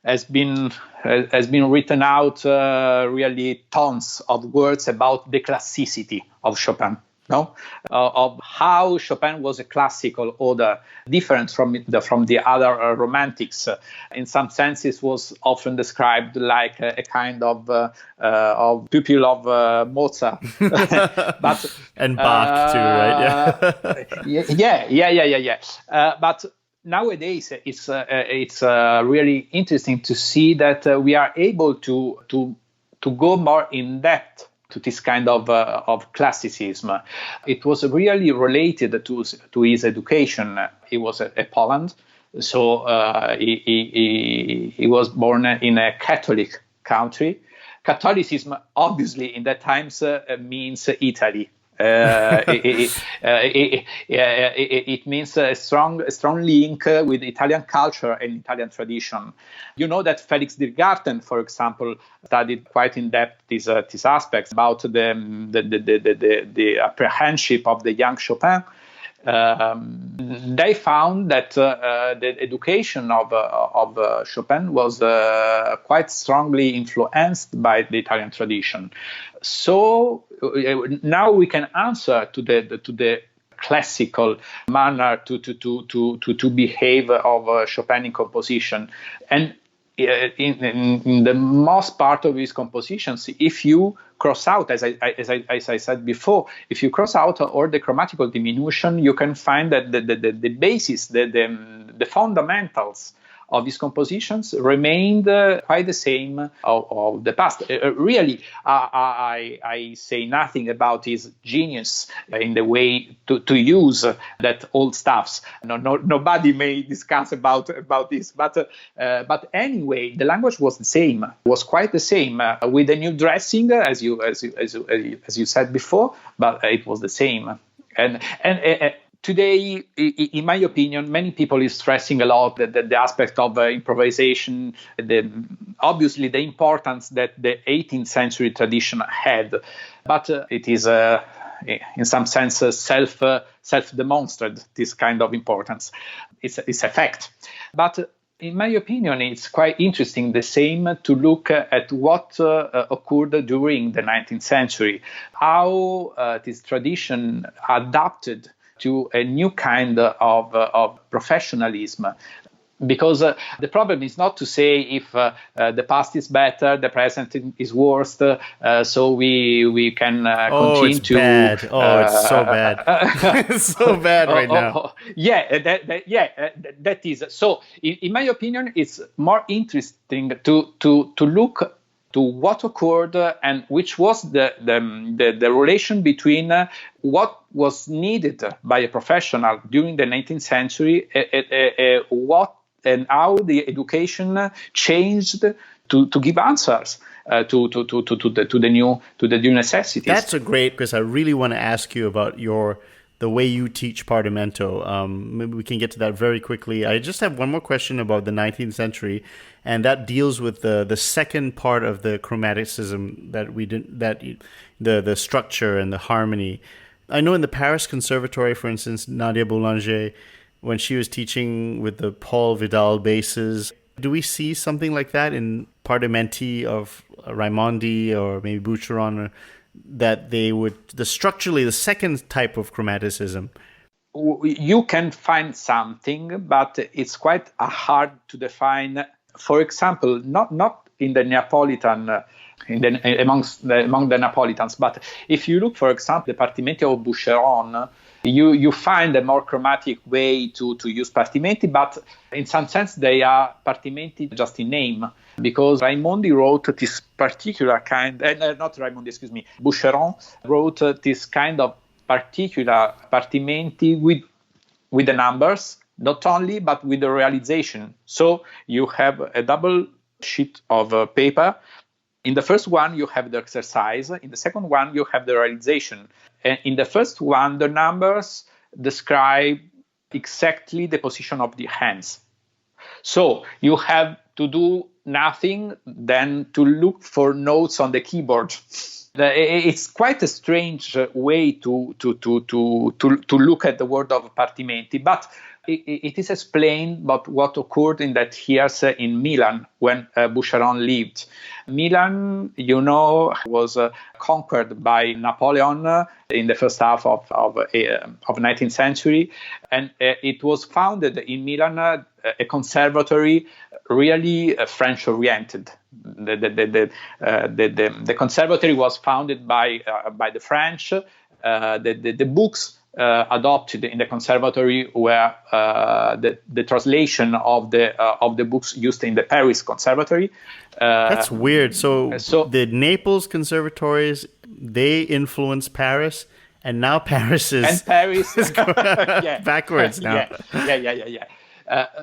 has been written out really tons of words about the classicity of Chopin, no? Of how Chopin was a classical author, different from the other romantics. In some senses, was often described like a kind of pupil of Mozart, but and Bach too, right? Yeah. But nowadays, it's really interesting to see that we are able to go more in depth to this kind of classicism. It was really related to his education. He was a Poland, so he was born in a Catholic country. Catholicism, obviously, in that times means Italy. It means a strong link with Italian culture and Italian tradition. You know that Felix Diergarten, for example, studied quite in depth these aspects about the apprehension of the young Chopin. They found that the education of Chopin was quite strongly influenced by the Italian tradition. So now we can answer to the classical manner to behave of Chopin composition. And in the most part of his compositions, if you cross out, as I said before, if you cross out all the chromatical diminution, you can find that the basis, the fundamentals of his compositions remained quite the same of the past. Really, I say nothing about his genius in the way to use that old stuffs. Nobody may discuss about this, but anyway, the language was the same, was quite the same, with a new dressing, as you said before, but it was the same. And today, in my opinion, many people is stressing a lot the aspect of improvisation, obviously the importance that the 18th century tradition had, but it is in some sense self-demonstrated, this kind of importance. It's a fact. But in my opinion, it's quite interesting, the same, to look at what occurred during the 19th century, how this tradition adapted to a new kind of professionalism. Because the problem is not to say if the past is better, the present is worse, so we can continue to... Bad. It's so bad. It's so bad right now. That is. So, in my opinion, it's more interesting to look to what occurred and which was the relation between what was needed by a professional during the 19th century, what and how the education changed to give answers to the new necessities. That's a great, because I really want to ask you about the way you teach Partimento. Maybe we can get to that very quickly. I just have one more question about the 19th century, and that deals with the second part of the chromaticism the structure and the harmony. I know in the Paris Conservatory, for instance, Nadia Boulanger, when she was teaching with the Paul Vidal basses, do we see something like that in Partimenti of Raimondi or maybe Boucheron, that they would, structurally, the second type of chromaticism? You can find something, but it's quite hard to define. For example, not in the Neapolitan, among the Neapolitans, but if you look, for example, the Partimenti of Boucheron, you find a more chromatic way to use Partimenti, but in some sense they are Partimenti just in name, because Raimondi wrote this particular kind, Boucheron wrote this kind of particular Partimenti with the numbers, not only, but with the realization. So you have a double sheet of paper. In the first one, you have the exercise. In the second one, you have the realization. And in the first one, the numbers describe exactly the position of the hands. So you have to do nothing than to look for notes on the keyboard. It's quite a strange way to look at the word of Partimenti, but it is explained about what occurred in that years in Milan when Boucheron lived. Milan, was conquered by Napoleon in the first half of 19th century, and it was founded in Milan a conservatory really French-oriented. The conservatory was founded by the French. The books adopted in the conservatory were the translation of the books used in the Paris Conservatory. That's weird. So the Naples conservatories, they influenced Paris, and now Paris is backwards now. Yeah.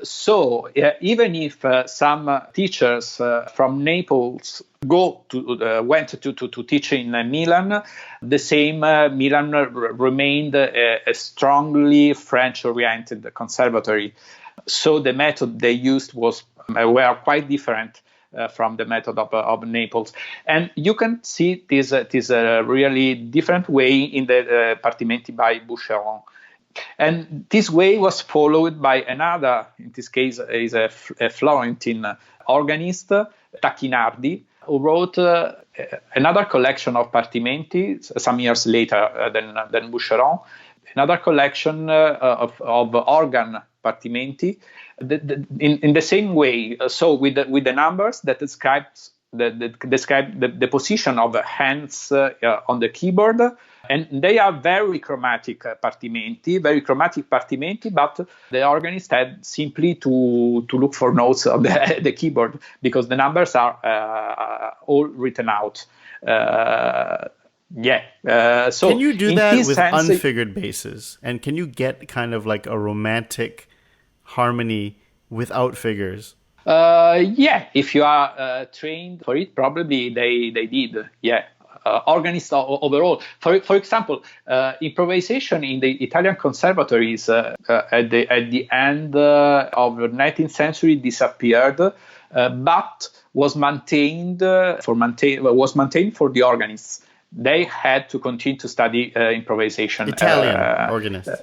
So even if some teachers from Naples went to teach in Milan, the same Milan remained a strongly French-oriented conservatory. So the method they used were quite different from the method of Naples, and you can see this really different way in the Partimenti by Boucheron. And this way was followed by another, in this case, is a Florentine organist, Tacchinardi, who wrote another collection of partimenti some years later than Boucheron, another collection of organ partimenti, in the same way. So with the numbers that describe the position of the hands on the keyboard, and they are very chromatic partimenti, but the organist had simply to look for notes on the keyboard because the numbers are all written out. So can you do that with unfigured basses? And can you get kind of like a romantic harmony without figures? If you are trained for it, probably they did. Organists overall. For example, improvisation in the Italian conservatories at the end of the 19th century disappeared, but was maintained for the organists. They had to continue to study improvisation. Italian organists.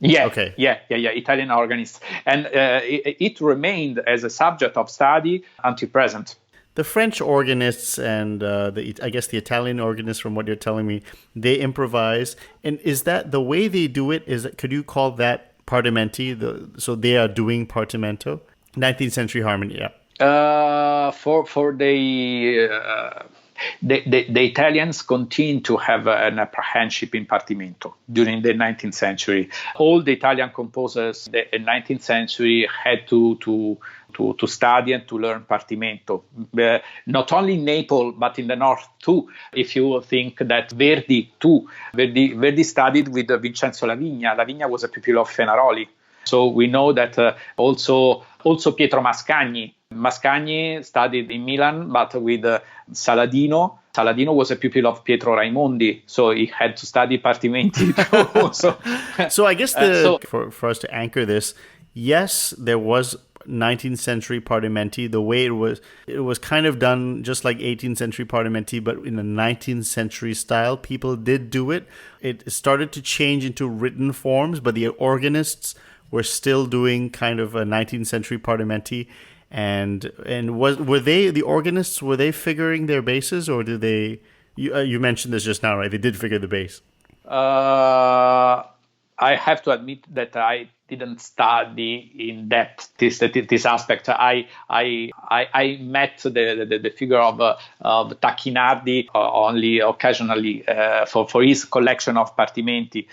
Italian organists, and it remained as a subject of study until present. The French organists and I guess the Italian organists, from what you're telling me, they improvise. And is that the way they do it? Could you call that partimenti? So they are doing partimento, 19th century harmony. Yeah. For the Italians continue to have an apprehension in partimento during the 19th century. All the Italian composers in the 19th century had to study and to learn partimento. Not only in Naples, but in the north too. If you think that Verdi studied with Vincenzo Lavigna. Lavigna was a pupil of Fenaroli. So we know that also Pietro Mascagni. Mascagni studied in Milan, but with Saladino. Saladino was a pupil of Pietro Raimondi, so he had to study partimenti too. So I guess for us to anchor this, yes, there was 19th century partimenti. The way it was kind of done just like 18th century partimenti, but in a 19th century style. People did do it. It started to change into written forms, but the organists were still doing kind of a 19th century partimenti. And were they, the organists, were they figuring their basses, or did they? You mentioned this just now, right? They did figure the bass. I have to admit that I didn't study in depth this aspect. I met the figure of Tacchinardi only occasionally for his collection of partimenti.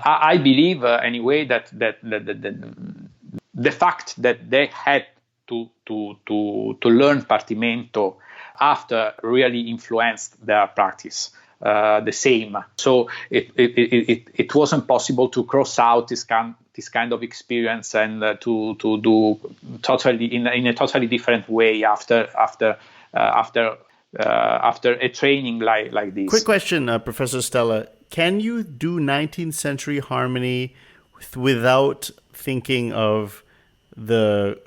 I believe anyway that the fact that they had to learn partimento after really influenced their practice. The same. So it wasn't possible to cross out this kind of experience and to do totally in a totally different way after a training like this. Quick question, Professor Stella: can you do 19th century harmony without thinking of the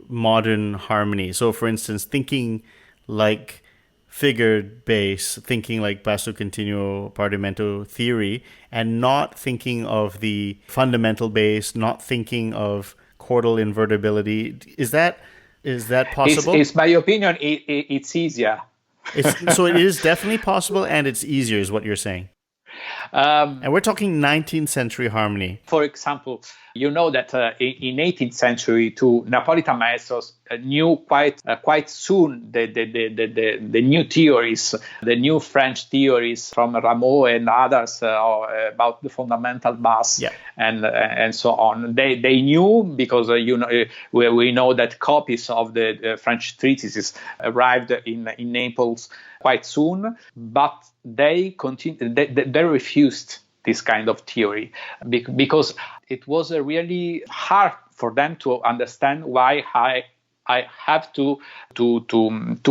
modern harmony? So, for instance, thinking like figured bass, thinking like basso continuo partimento theory, and not thinking of the fundamental bass, not thinking of chordal invertibility. Is that possible? It's my opinion. It's easier. So it is definitely possible, and it's easier, is what you're saying. And we're talking 19th century harmony. For example, you know that in 18th century, two Neapolitan maestros knew quite soon the new theories, the new French theories from Rameau and others about the fundamental bass and so on. They knew because we know that copies of the French treatises arrived in Naples quite soon, but they refused this kind of theory because it was really hard for them to understand why I have to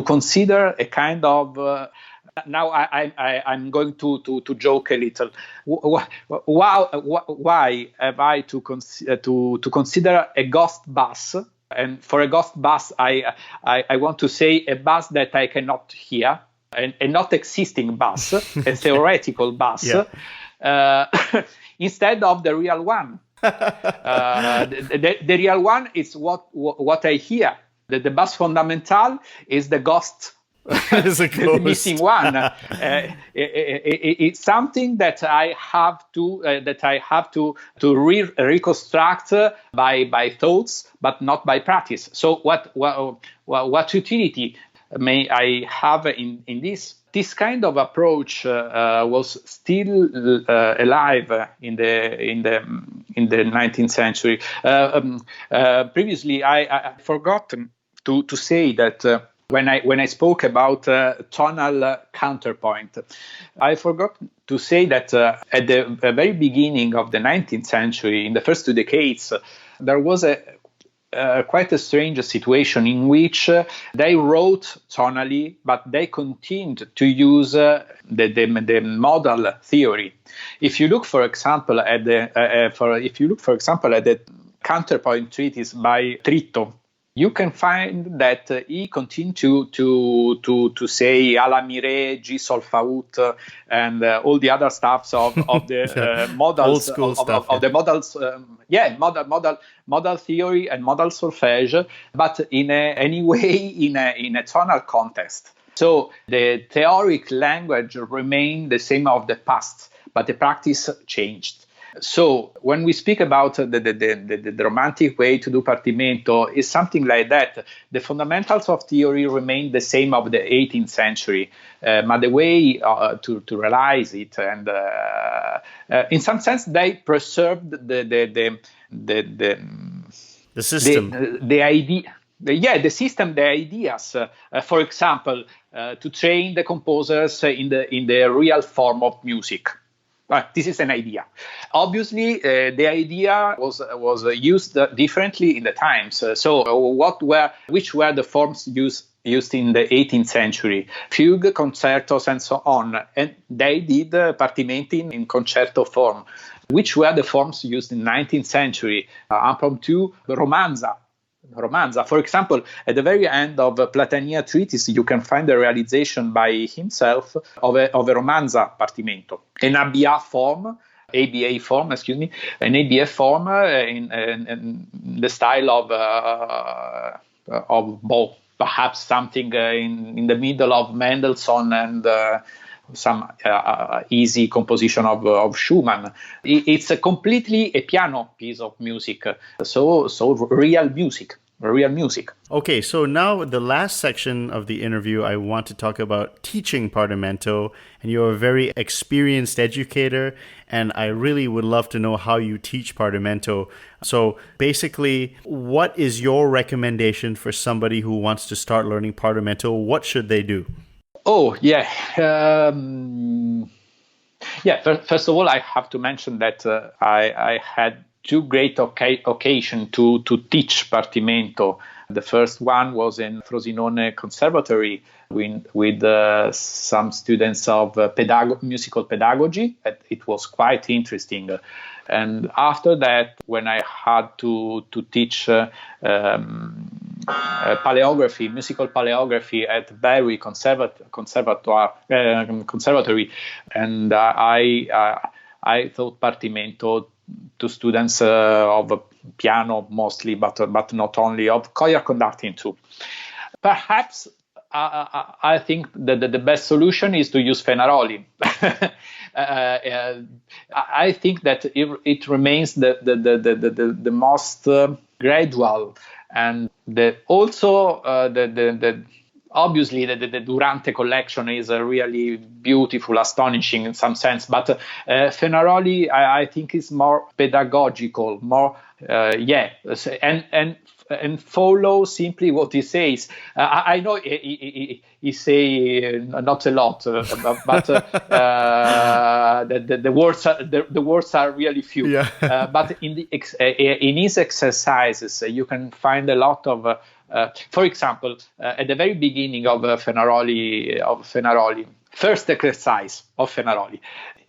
consider a kind of now I'm going to joke a little. Why have I to consider a ghost bass? And for a ghost bass, I want to say a bass that I cannot hear, and a not existing bass, a theoretical bass, instead of the real one. The real one is what I hear. The bass fundamental is the ghost. It's a ghost. The missing one. It's something that I have to reconstruct by thoughts, but not by practice. So what utility may I have in this? This kind of approach was still alive in the 19th century. Previously, I forgot to say that when I spoke about tonal counterpoint, I forgot to say that at the very beginning of the 19th century, in the first 2 decades, there was quite a strange situation in which they wrote tonally, but they continued to use the modal theory. If you look, for example, at the counterpoint treatise by Tritto, you can find that he continued to say ala mi re, G sol fa ut, and all the other stuffs of the modals, old school stuff, of the modals, modal theory and modal solfège, but in a tonal context. So the theoric language remained the same of the past, but the practice changed. So when we speak about the romantic way to do partimento, is something like that. The fundamentals of theory remain the same of the 18th century, but the way to realize it, and in some sense they preserved the system, the idea. The system, the ideas. For example, to train the composers in the real form of music. This is an idea. Obviously, the idea was used differently in the times. So, which were the forms used in the 18th century? Fugue, concertos, and so on. And they did partimenti in concerto form. Which were the forms used in the 19th century? Impromptu, romanza. For example, at the very end of Platania treatise, you can find the realization by himself of a romanza partimento, an ABA form, in the style of Bo, perhaps something in the middle of Mendelssohn and some easy composition of Schumann. It's completely a piano piece of music, so real music. Okay, so now the last section of the interview, I want to talk about teaching partimento, and you're a very experienced educator, and I really would love to know how you teach partimento. So basically, what is your recommendation for somebody who wants to start learning partimento? What should they do? Oh, yeah. First of all, I have to mention that I had two great occasions to teach partimento. The first one was in Frosinone Conservatory with some students of musical pedagogy. It was quite interesting. And after that, when I had to teach paleography, musical paleography at Berry Conservatory, and I taught partimento to students of piano mostly, but not only, of choir conducting too. Perhaps I think that the best solution is to use Fenaroli. I think that it remains the most gradual, and obviously the Durante collection is really beautiful, astonishing in some sense, but Fenaroli I think is more pedagogical, more and follow simply what he says. I know he say not a lot, but the words are really few. Yeah. But in his exercises, you can find a lot of. For example, at the very beginning of Fenaroli, first exercise of Fenaroli,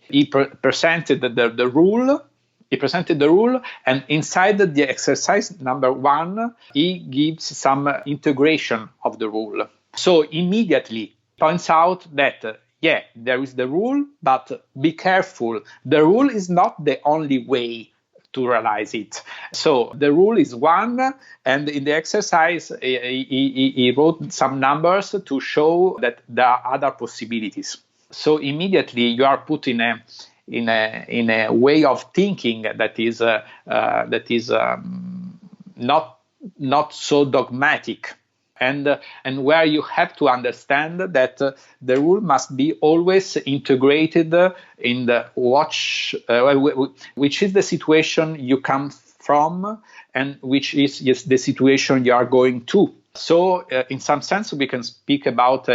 he presented the rule. He presented the rule, and inside the exercise number 1, he gives some integration of the rule. So immediately points out that, there is the rule, but be careful. The rule is not the only way to realize it. So the rule is 1, and in the exercise, he wrote some numbers to show that there are other possibilities. So immediately you are put in a way of thinking that is not so dogmatic, and where you have to understand that the rule must be always integrated in the which is the situation you come from and which is the situation you are going to. So in some sense we can speak about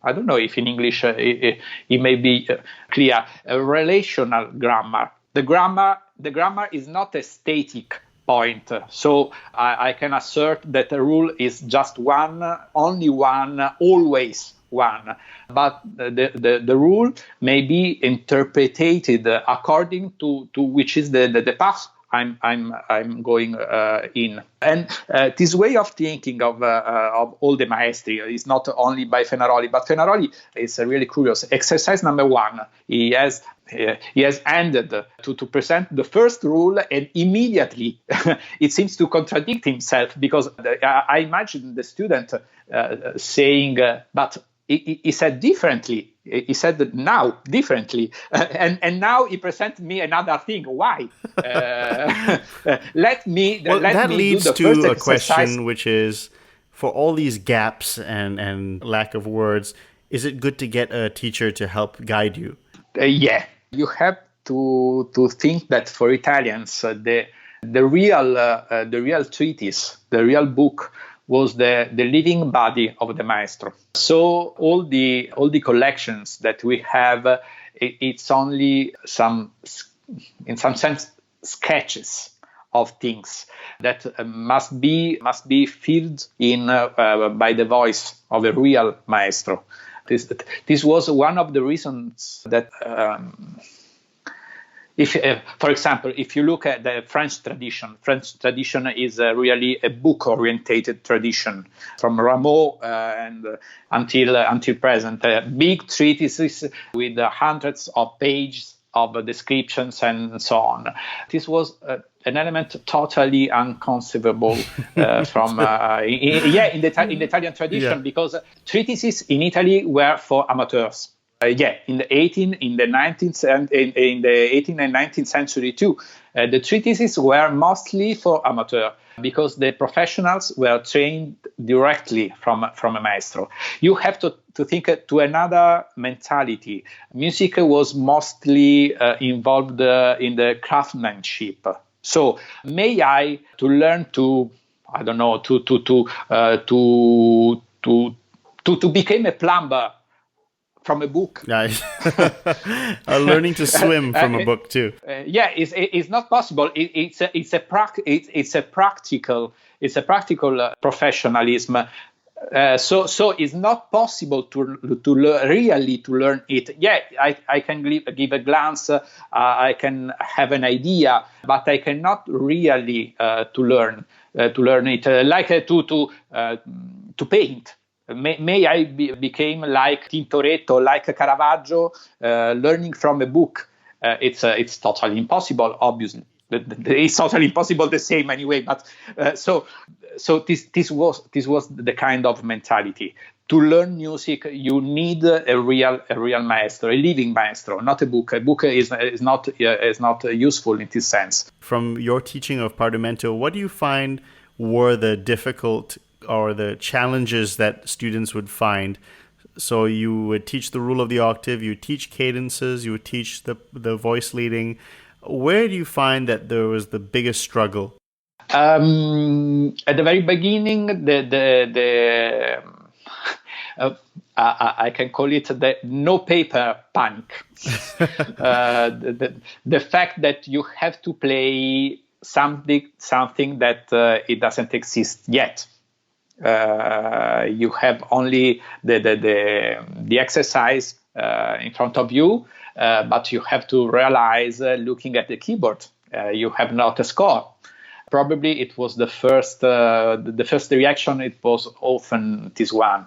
I don't know if in English it may be clear, a relational grammar. The grammar is not a static point. So I can assert that a rule is just one, only one, always one. But the rule may be interpreted according to which is the path I'm going in. And this way of thinking of all the maestri is not only by Fenaroli, but Fenaroli is really curious. Exercise number 1, he has ended to present the first rule, and immediately it seems to contradict himself, because I imagine the student saying, but he said differently. He said now differently, and now he presents me another thing. Why? Let me. That leads do the to first a exercise. question, which is, for all these gaps and lack of words, is it good to get a teacher to help guide you? Yeah, you have to think that for Italians, the real treatise, the real book, was the living body of the maestro. So all the collections that we have, it's only in some sense, sketches of things that must be filled in by the voice of a real maestro. This was one of the reasons that. If, for example, if you look at the French tradition is really a book-orientated tradition from Rameau and until present. Big treatises with hundreds of pages of descriptions and so on. This was an element totally unconceivable from in the Italian tradition, because treatises in Italy were for amateurs. In the 18th and 19th century too, the treatises were mostly for amateur, because the professionals were trained directly from a maestro. You have to think to another mentality. Music was mostly involved in the craftsmanship. So may I to learn to, I don't know, to become a plumber from a book. Nice. Learning to swim from a book too. It's not possible. It's a practical professionalism. So it's not possible to really learn it. I can give a glance. I can have an idea, but I cannot really to learn it. Like to paint. May I became like Tintoretto, like Caravaggio, learning from a book? It's totally impossible. Obviously, it's totally impossible the same anyway. But so this was the kind of mentality. To learn music, you need a real maestro, a living maestro, not a book. A book is not useful in this sense. From your teaching of Partimento, what do you find were the difficult or the challenges that students would find? So you would teach the rule of the octave, you teach cadences, you would teach the voice leading. Where do you find that there was the biggest struggle? At the very beginning, I can call it the no paper panic. The fact that you have to play something that it doesn't exist yet. You have only the exercise in front of you, but you have to realize, looking at the keyboard, you have not a score. Probably it was the first reaction. It was often this one.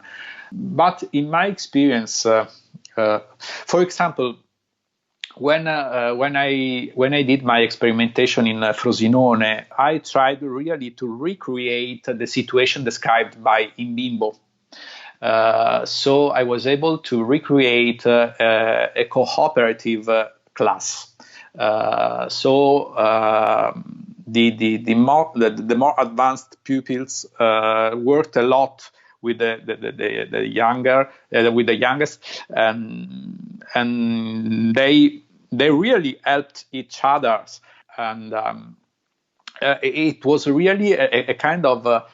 But in my experience, for example, when I did my experimentation in Frosinone, I tried really to recreate the situation described by Imbimbo. So I was able to recreate a cooperative class. The more advanced pupils worked a lot with the youngest, and they really helped each other, and it was really a kind of a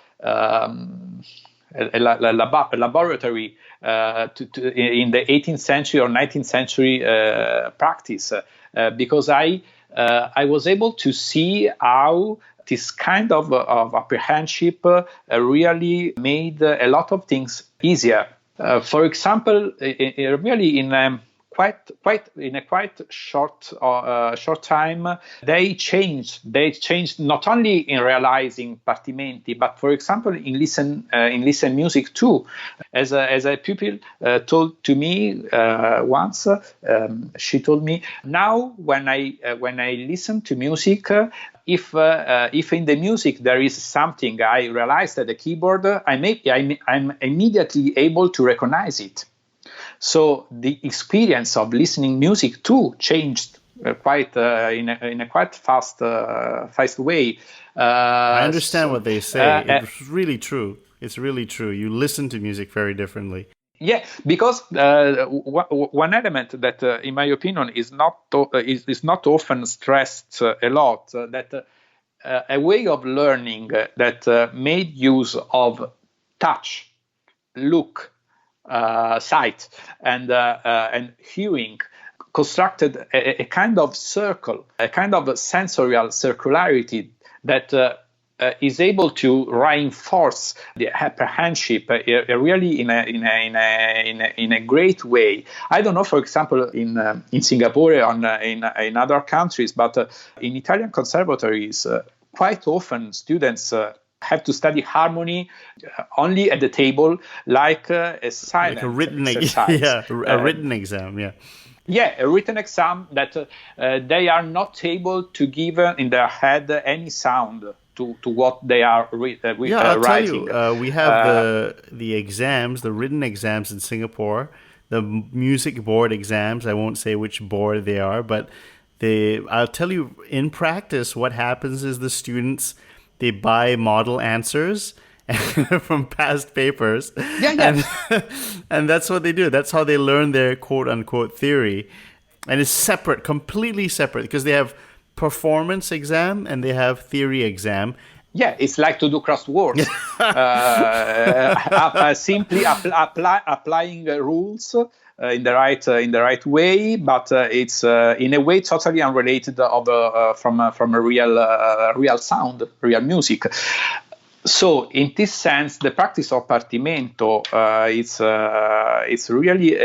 laboratory in the 18th century or 19th century practice, because I was able to see how this kind of apprehension really made a lot of things easier. For example, really in a quite short time, they changed not only in realizing partimenti, but for example in listen music too. As a pupil told to me once, she told me, now when I listen to music, if in the music there is something I realized at the keyboard, I'm immediately able to recognize it. So the experience of listening music too changed quite in a quite fast way. I understand what they say. It's really true. It's really true. You listen to music very differently. Yeah, because one element that, in my opinion, is not often stressed a lot, that a way of learning that made use of touch, look, sight, and hearing, constructed a kind of circle, a kind of sensorial circularity that is able to reinforce the apprehension really in a great way. I don't know, for example, in Singapore or in other countries, but in Italian conservatories, quite often students have to study harmony only at the table, like a silent like a written exercise. A written exam, yeah. Yeah, a written exam that they are not able to give in their head any sound to what they are writing. Tell you, we have the exams, the written exams in Singapore, the music board exams. I won't say which board they are, but I'll tell you, in practice, what happens is the students, they buy model answers from past papers. Yeah. And that's what they do. That's how they learn their quote-unquote theory. And it's separate, completely separate, because they have performance exam and they have theory exam. Yeah, it's like to do crosswords. Simply applying rules in the right way, but it's in a way totally unrelated from a real sound, real music. So in this sense, the practice of partimento it's really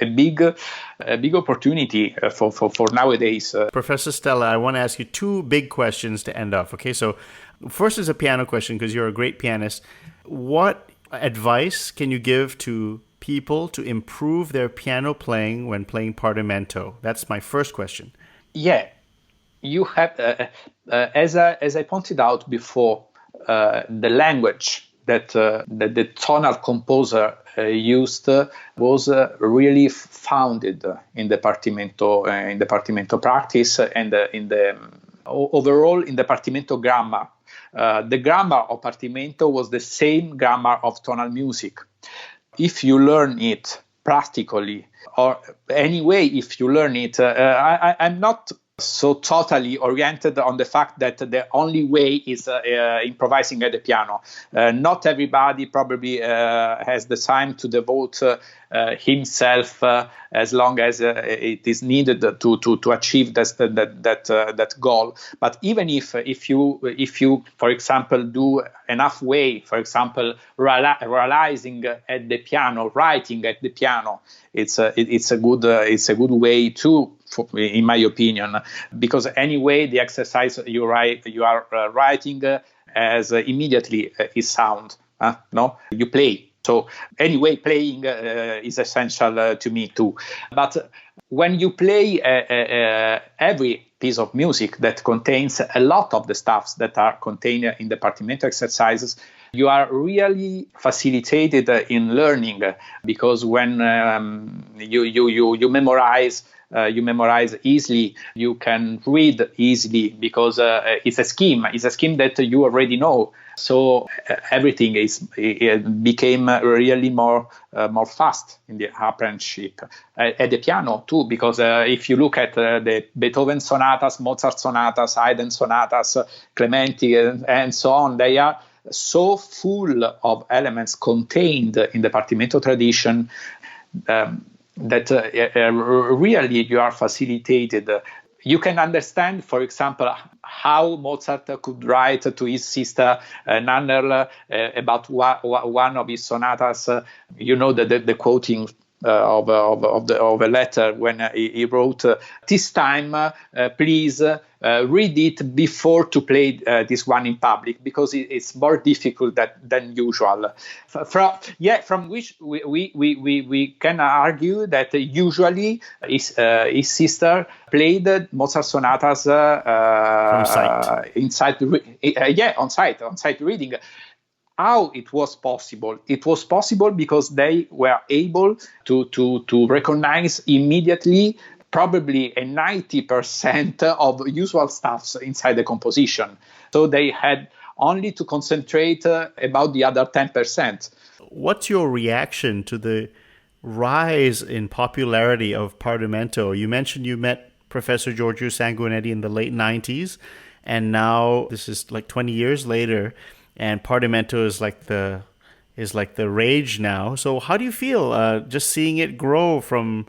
a big opportunity for nowadays. Professor Stella, I want to ask you two big questions to end off. Okay, so first is a piano question, because you're a great pianist. What advice can you give to people to improve their piano playing when playing partimento? That's my first question. Yeah, you have, as I pointed out before, the language that the tonal composer used was really founded in the partimento practice and overall in the partimento grammar. The grammar of partimento was the same grammar of tonal music. If you learn it practically, or anyway, if you learn it, I'm not so totally oriented on the fact that the only way is improvising at the piano. Not everybody probably has the time to devote himself as long as it is needed to achieve that goal. But even if you for example do enough way, for example realizing at the piano, writing at the piano, it's a good way too, in my opinion, because anyway the exercise you are writing as immediately is sound. No, you play So anyway, playing is essential to me too. But when you play every piece of music that contains a lot of the stuffs that are contained in the partimento exercises, you are really facilitated in learning, because when you memorize easily, you can read easily, because it's a scheme that you already know. So everything became really more fast in the apprenticeship. At the piano too, because if you look at the Beethoven sonatas, Mozart sonatas, Haydn sonatas, Clementi, and so on, they are so full of elements contained in the partimento tradition that really you are facilitated. You can understand, for example, how Mozart could write to his sister Nannerl about one of his sonatas. You know the quoting of a letter when he wrote, "This time, please read it before to play this one in public, because it's more difficult than usual." From which we can argue that usually his sister played Mozart sonatas from sight. On site reading. How it was possible? It was possible because they were able to recognize immediately probably a 90% of usual stuffs inside the composition. So they had only to concentrate about the other 10%. What's your reaction to the rise in popularity of Partimento? You mentioned you met Professor Giorgio Sanguinetti in the late 90s, and now this is like 20 years later, and Partimento is like the rage now. So how do you feel just seeing it grow from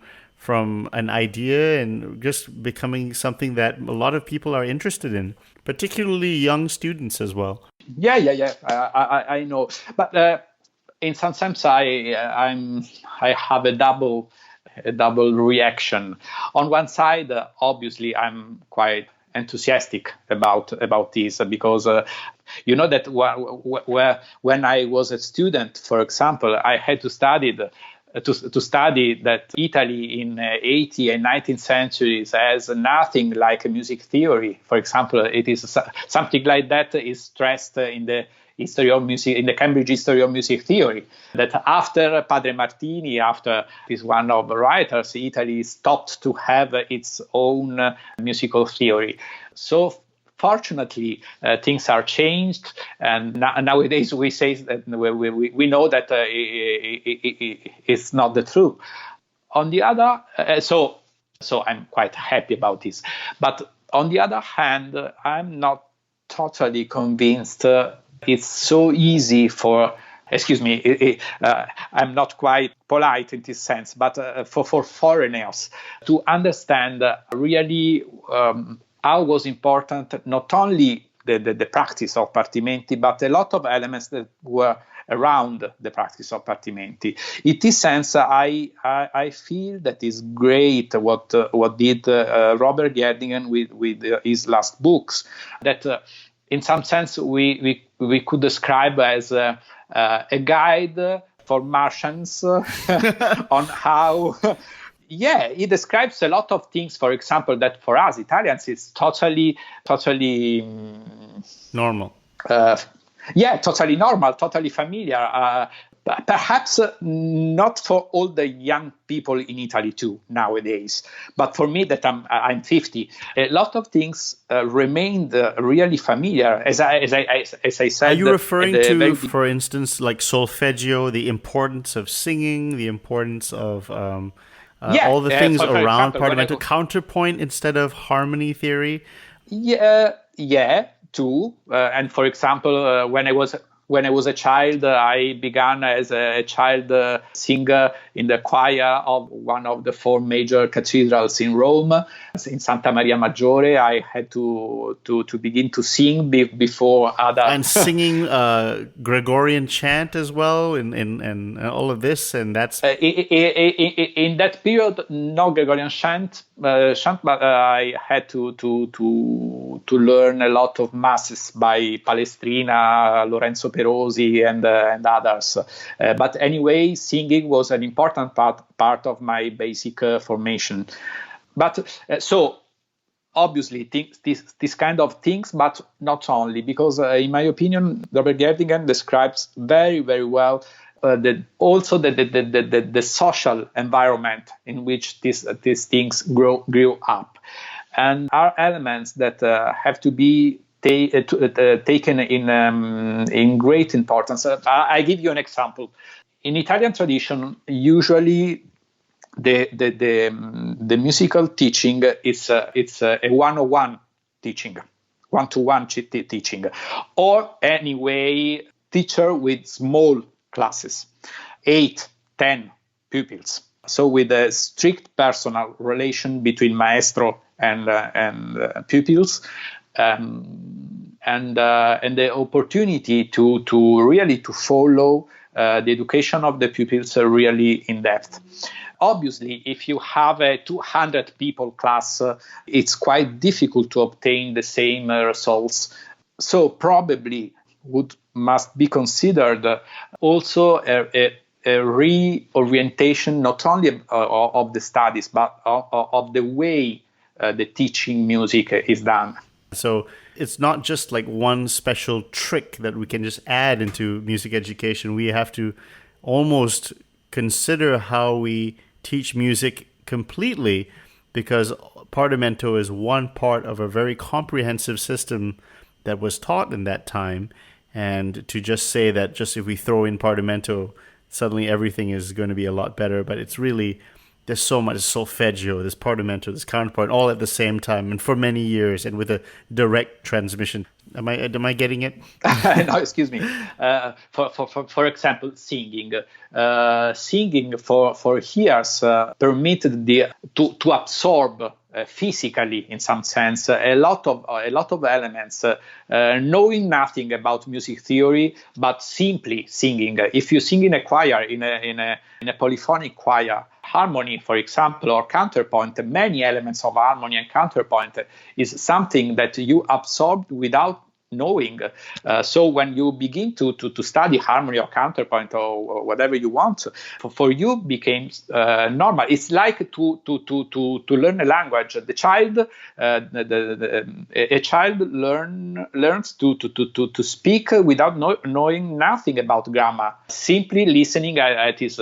an idea and just becoming something that a lot of people are interested in, particularly young students as well? Yeah. I know, but in some sense, I have a double reaction. On one side, obviously, I'm quite enthusiastic about this, because you know that when I was a student, for example, I had to study that Italy in 18th and 19th centuries has nothing like a music theory. For example, it is something like that is stressed in the history of music, in the Cambridge history of music theory, that after Padre Martini, after this one of the writers, Italy stopped to have its own musical theory. So fortunately, things are changed, and nowadays we say that we know that it's not the truth. On the other, so I'm quite happy about this. But on the other hand, I'm not totally convinced. It's so easy for, I'm not quite polite in this sense, but for foreigners to understand really how was important not only the practice of partimenti, but a lot of elements that were around the practice of partimenti. In this sense, I feel that is great what did Robert Gerdingen with his last books, that in some sense we could describe as a guide for Martians on how. Yeah, it describes a lot of things, for example, that for us Italians is totally normal. Totally normal, totally familiar. Perhaps not for all the young people in Italy too nowadays, but for me that I'm 50, a lot of things remained really familiar. As I said, are you referring to, for instance, like solfeggio, the importance of singing, the importance of all the things around Partimento, counterpoint instead of harmony theory? Yeah, too. And for example, when I was a child, I began as a child singer in the choir of one of the four major cathedrals in Rome. In Santa Maria Maggiore, I had to begin to sing before other... And singing Gregorian chant as well, in all of this, and that's... in that period, no Gregorian chant, but I had to learn a lot of masses by Palestrina, Lorenzo Perosi and others. But anyway, singing was an important part of my basic formation. But so obviously this kind of things, but not only, because in my opinion, Robert Gerdingen describes very, very well the social environment in which these things grew up, and are elements that have to be taken in great importance. I give you an example. In Italian tradition, usually the musical teaching it's a one-on-one teaching, one-to-one teaching, or anyway teacher with small classes, 8, 10 pupils. So with a strict personal relation between maestro and pupils, and the opportunity to really to follow the education of the pupils really in depth. Obviously, if you have a 200 people class, it's quite difficult to obtain the same results. So probably must be considered also a reorientation not only of the studies, but of the way the teaching music is done. So it's not just like one special trick that we can just add into music education. We have to almost consider how we teach music completely, because Partimento is one part of a very comprehensive system that was taught in that time. And to just say that just if we throw in Partimento, suddenly everything is going to be a lot better. But it's really, there's so much solfeggio, there's Partimento, there's counterpoint, all at the same time and for many years and with a direct transmission. Am I getting it? No, excuse me. For example, singing. Singing for years permitted to absorb physically, in some sense, a lot of elements, knowing nothing about music theory, but simply singing. If you sing in a choir, in a polyphonic choir, harmony, for example, or counterpoint, many elements of harmony and counterpoint is something that you absorbed without knowing. So when you begin to study harmony or counterpoint or whatever you want, for you became normal. It's like to learn a language. The child, a child learns to speak without knowing nothing about grammar, simply listening at his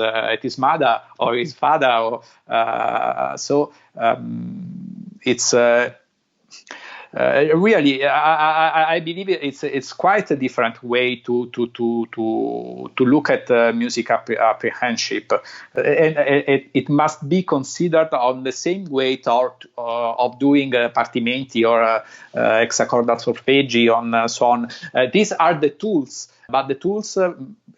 mother or his father. It's. Really, I believe it's quite a different way to look at music apprehension, and it must be considered on the same weight of doing partimenti or hexachordal solfeggi and so on. These are the tools, but the tools,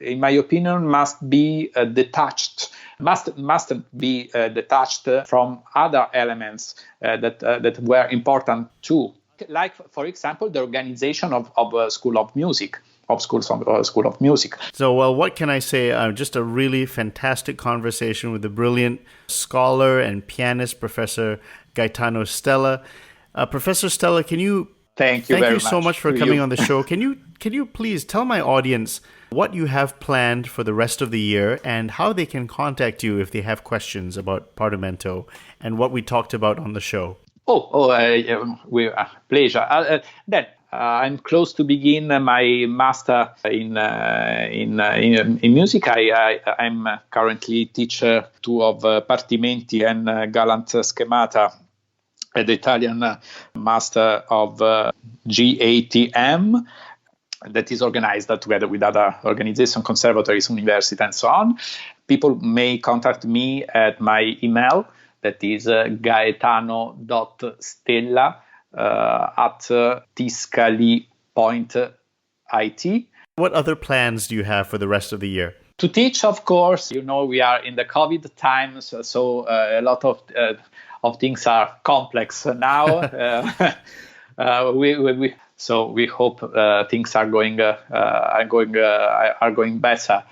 in my opinion, must be detached. Mustn't be detached from other elements that were important too. Like, for example, the organization of School of Music, School of Music. So, well, what can I say? Just a really fantastic conversation with the brilliant scholar and pianist, Professor Gaetano Stella. Professor Stella, thank you so much for coming on the show. Can you please tell my audience what you have planned for the rest of the year and how they can contact you if they have questions about Partimento and what we talked about on the show? Pleasure. Then I'm close to begin my master in music. I'm currently teacher of Partimenti and Galant Schemata at the Italian Master of GATM. That is organized together with other organizations, conservatories, universities, and so on. People may contact me at my email, that is gaetano.stella at tiscali.it. What other plans do you have for the rest of the year? To teach, of course. We are in the COVID times, so a lot of things are complex now. So we hope things are going better.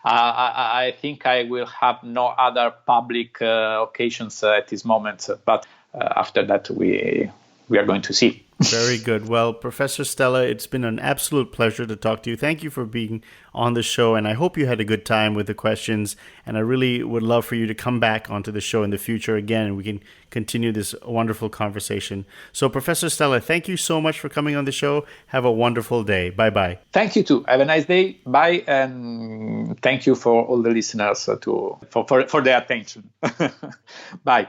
I think I will have no other public occasions at this moment, but after that we are going to see. Very good. Well, Professor Stella, it's been an absolute pleasure to talk to you. Thank you for being on the show, and I hope you had a good time with the questions, and I really would love for you to come back onto the show in the future again, and we can continue this wonderful conversation. So, Professor Stella, thank you so much for coming on the show. Have a wonderful day. Bye-bye. Thank you too. Have a nice day. Bye, and thank you for all the listeners for their attention. Bye.